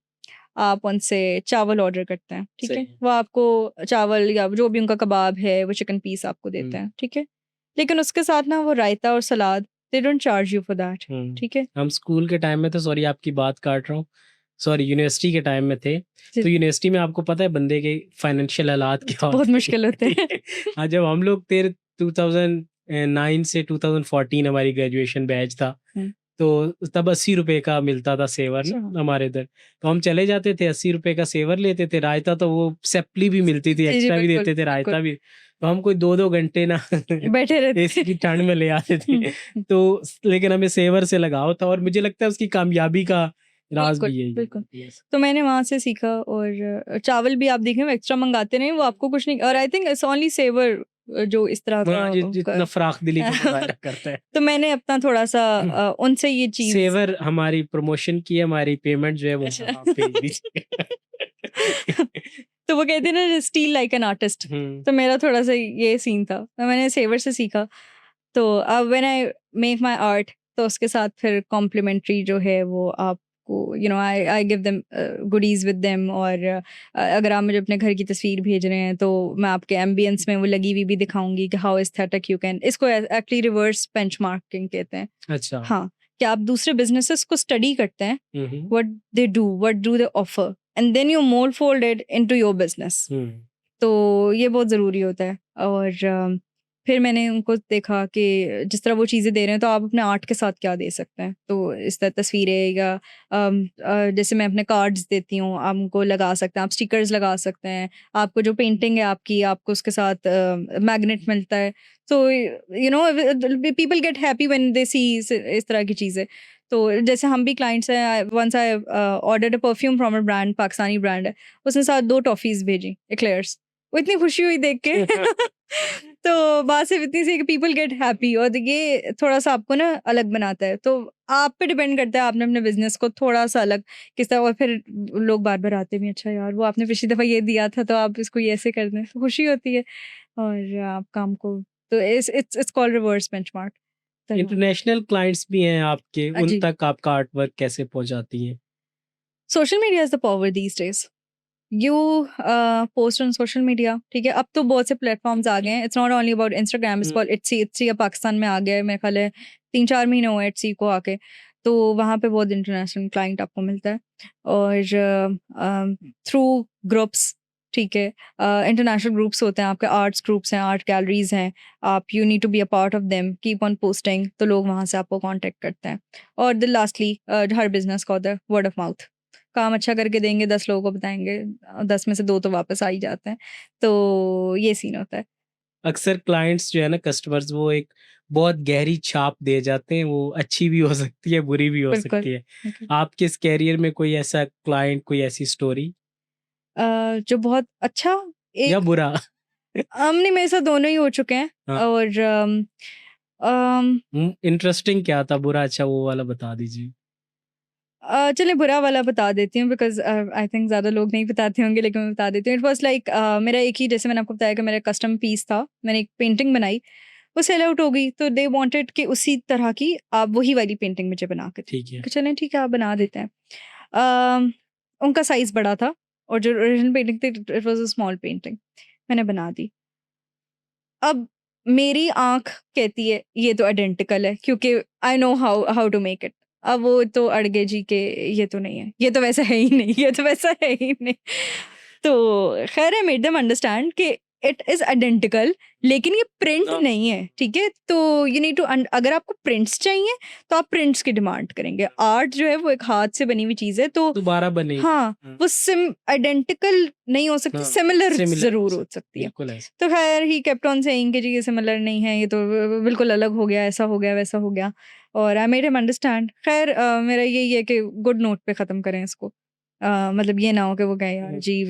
आप उनसे चावल ऑर्डर करते हैं, ठीक है? सही है। वो आपको चावल या जो भी उनका कबाब है, वो चिकन पीस आपको देते हुँ। हैं, ठीक है? लेकिन उसके साथ ना वो रायता और salad, they don't charge you for that, hmm. ठीक है? हम स्कूल के टाइम में तो सॉरी आपकी बात काट रहा हूँ, सॉरी यूनिवर्सिटी के टाइम में थे, जी, तो यूनिवर्सिटी में आपको पता है बंदे के फाइनेंशियल हालात क्या बहुत होते मुश्किल होते ठीक हैं। है। हाँ, जब हम लोग थे 2009 से 2014 हमारी ग्रेजुएशन बैच था, हुँ, तो तब ₹80 का मिलता था सेवर अच्छा, ना हमारे इधर। तो हम चले जाते थे ₹80 का सेवर लेते थे, रायता तो वो सैपली भी मिलती थी, जी, जी, एक्स्ट्रा भी बिल्कुल, देते थे, बिल्कुल। रायता भी। तो हम कोई 2-2 घंटे ना बैठे रहते एसी की ठंड में ले आते थे। हुँ, हुँ, तो लेकिन हमें सेवर से लगाव था और मुझे लगता है उसकी कामयाबी का राज़ बिल्कुल, भी यही है। बिल्कुल। यस। तो मैंने वहाँ से सीखा और चावल भी आप देखें वो एक्स्ट्रा मँगाते नहीं, वो आपको कुछ नहीं और I think it's only saviour जो इस तरह हाँ, का जितना फ़राख़-दिली का मुज़ाहिरा करता है। तो मैंने अपना थोड़ा-सा उनसे ये चीज़ सेवर हमारी प्रमोशन की है, हमारी पेमेंट जो है वो अच्छा आप भेज दीजिए। तो वो कहते हैं ना स्टील लाइक एन आर्टिस्ट हुँ। तो मेरा थोड़ा-सा ये सीन था। तो मैंने सेवर से सीखा। तो अब when I make my art तो उसके साथ फिर कॉम्प्लीमेंट्री जो है वो आपको I I give them goodies with them और अगर आप मुझे अपने घर की तस्वीर भेज रहे हैं तो मैं आपके एम्बियंस में वो लगी हुई भी दिखाऊँगी कि हाउ एस्थेटिक यू कैन इसको एक्चुअली रिवर्स बेंचमार्किंग कहते हैं। अच्छा। हाँ, कि आप दूसरे बिज़नेसेस को स्टडी करते हैं, hmm, hmm. What do they offer and then you mould it into your business. Hmm. तो ये बहुत ज़रूरी होता है और फिर मैंने उनको देखा कि जिस तरह वो चीज़ें दे रहे हैं तो आप अपने आर्ट के साथ क्या दे सकते हैं। तो इस तरह तस्वीरें या जैसे मैं अपने कार्ड्स देती हूँ, आप उनको लगा सकते हैं, आप स्टिकर्स लगा सकते हैं। आपको जो पेंटिंग है आपकी, आपको उसके साथ मैग्नेट मिलता है। So people get happy when they see इस तरह की चीज़ें। तो जैसे हम भी क्लाइंट्स हैं, once I ordered a perfume from a brand, Pakistani brand है। उसने साथ 2 टॉफ़ीज़ भेजी, एक्लेयर्स। वो इतनी खुशी हुई देख के तो बात सिर्फ़ इतनी सी कि पीपल गेट हैप्पी और ये थोड़ा-सा आपको ना अलग बनाता है। तो आप पे डिपेंड करता है आपने अपने बिज़नेस को थोड़ा-सा अलग किस तरह और फिर लोग बार-बार आते भी हैं, अच्छा यार वो आपने पिछली दफ़ा ये दिया था तो आप इसको ये ऐसे कर दें, तो खुशी होती है और आप काम को तो इट्स कॉल्ड रिवर्स बेंचमार्क। तो इंटरनेशनल क्लाइंट्स भी हैं आपके, उन जी, तक आपका आर्ट वर्क कैसे पहुँचाती हैं? Social media is the power these days. You post on social media ठीक है अब तो बहुत से प्लेटफॉर्म्स आ गए हैं it's not only about Instagram it's hmm. Called Etsy अब पाकिस्तान में आ गया है मेरे ख्याल है 3-4 महीने हुए इट्सी को आके तो वहाँ पे बहुत इंटरनेशनल क्लाइंट आपको मिलता है और थ्रू ग्रुप्स ठीक है इंटरनेशनल ग्रुप्स होते हैं आपके आर्ट्स ग्रुप्स हैं आर्ट गैलरीज हैं आप you need to be a part of them keep on posting तो लोग वहाँ से आपको कांटेक्ट करते हैं और द लास्टली हर बिजनेस का होता है वर्ड ऑफ माउथ काम अच्छा करके देंगे 10 लोगों को बताएँगे 10 में से 2 तो वापस आ ही जाते हैं। तो ये सीन होता है। अक्सर क्लाइंट्स जो है ना कस्टमर्स वो एक बहुत गहरी छाप दे जाते हैं, वो अच्छी भी हो सकती है, बुरी भी हो बिल्कुल, सकती है। बिल्कुल। आपके इस करियर में कोई ऐसा क्लाइंट, कोई ऐसी स्टोरी जो बहुत अच्छा या एक बुरा? नहीं मेरे साथ दोनों ही हो चुके हैं हाँ, और अम, इंटरेस्टिंग क्या था? बुरा अच्छा वो वाला बता दीजिए। चलें बुरा वाला बता देती हूँ बिकॉज़ आई थिंक ज़्यादा लोग नहीं बताते होंगे, लेकिन मैं बता देती हूँ। इट वाज़ लाइक मेरा एक ही, जैसे मैंने आपको बताया कि मेरा कस्टम पीस था, मैंने एक पेंटिंग बनाई, वो सेल आउट हो गई, तो दे वांटेड कि उसी तरह की आप वही वाली पेंटिंग मुझे बना के दें। ठीक है। तो चलें ठीक है, आप बना देते हैं। उनका साइज़ बड़ा था और जो ओरिजिनल पेंटिंग थी it was a small painting, मैंने बना दी। अब मेरी आँख कहती है ये तो आइडेंटिकल है, क्योंकि I know how how to make it. अब वो तो अड़ गए जी के ये तो नहीं है, ये तो वैसा है ही नहीं, ये तो वैसा है ही नहीं। तो खैर आई मेड देम अंडरस्टैंड कि इट इज़ आइडेंटिकल, लेकिन ये प्रिंट हाँ। नहीं है, ठीक है? तो यू नीड टू अगर आपको प्रिंट्स चाहिए तो आप प्रिंट्स की डिमांड करेंगे। आर्ट जो है वो एक हाथ से बनी हुई चीज़ है, तो दोबारा बनेगी। हाँ, हाँ। वो आइडेंटिकल नहीं हो सकती, हाँ, सिमिलर सिमिलर ज़रूर हो सकती है। बिल्कुल ऐसा। तो खैर ही केप्ट ऑन सेइंग कि जी ये सिमिलर नहीं है, ये तो बिल्कुल अलग हो गया, ऐसा हो गया, वैसा हो गया, और आई मेड हिम अंडरस्टैंड। खैर मेरा यही है कि गुड नोट पे ख़त्म करें इसको। मतलब ये ना हो कि वो कहें यार जी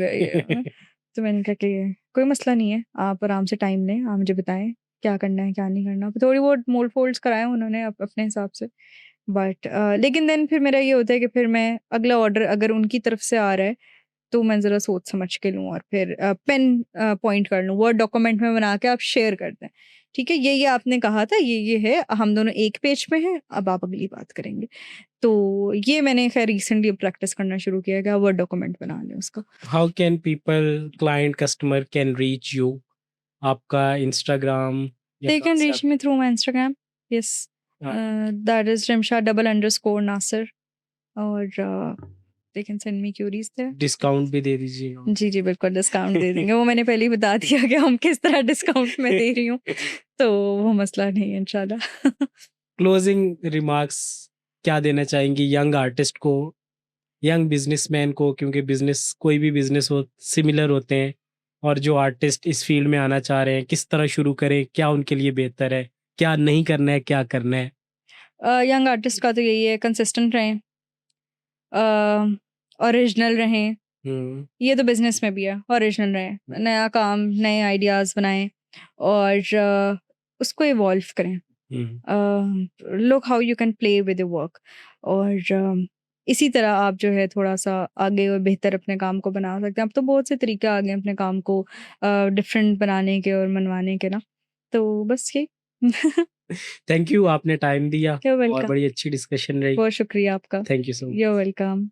तो मैंने कहा कि कोई मसला नहीं है, आप आराम से टाइम लें, आप मुझे बताएँ क्या करना है, क्या नहीं करना। थोड़ी बहुत मोल्ड-फोल्ड्स कराए उन्होंने अपने हिसाब से, बट लेकिन देन फिर मेरा ये होता है कि फिर मैं अगला ऑर्डर अगर उनकी तरफ से आ रहा है, तो मैं ज़रा सोच समझ के लूँ और फिर पेन पॉइंट कर लूँ, वर्ड डॉक्यूमेंट में बना के आप शेयर कर दें। ठीक है, ये आपने कहा था, ये है, हम दोनों एक पेज पे हैं, अब आप अगली बात करेंगे। तो ये मैंने खैर रिसेंटली प्रैक्टिस करना शुरू किया है कि आप वर्ड डॉक्यूमेंट बना लें उसका। How can people, client, customer can reach you? आपका इंस्टाग्राम या दे कहाँ कैन से रीच आप me through my Instagram, yes, हाँ, दैट इज़ rimsha_nasir, और they can send me queries there. Discount भी दे दीजिएगा। जी, जी, बिल्कुल डिस्काउंट दे देंगे। वो मैंने पहले ही बता दिया कि हम किस तरह डिस्काउंट में दे रही हूँ, तो वो मसला नहीं है इंशाल्लाह। क्लोजिंग रिमार्क्स क्या देना चाहेंगी यंग आर्टिस्ट को, यंग बिजनेसमैन को? क्योंकि बिजनेस, कोई भी बिजनेस हो, सिमिलर होते हैं, और जो आर्टिस्ट इस फील्ड में आना चाह रहे हैं, किस तरह शुरू करें, क्या उनके लिए बेहतर है, क्या नहीं करना है, क्या करना है? यंग आर्टिस्ट का तो यही है, कंसिस्टेंट रहें, ओरिजिनल रहें, हम्म। ये तो बिज़नेस में भी है, ओरिजिनल रहें, नया काम, नए आइडियाज़ बनाएँ और उसको इवॉल्व करें। Hmm. Look how you can play with your work, और इसी तरह आप जो है थोड़ा-सा आगे और बेहतर अपने काम को बना सकते हैं। अब तो बहुत से तरीके आ गए हैं अपने काम को डिफरेंट बनाने के और मनवाने के ना, तो बस यही। थैंक यू, आपने टाइम दिया यू आर और वेलकम। बड़ी अच्छी डिस्कशन रही। बहुत शुक्रिया आपका। Thank you so much. You are welcome.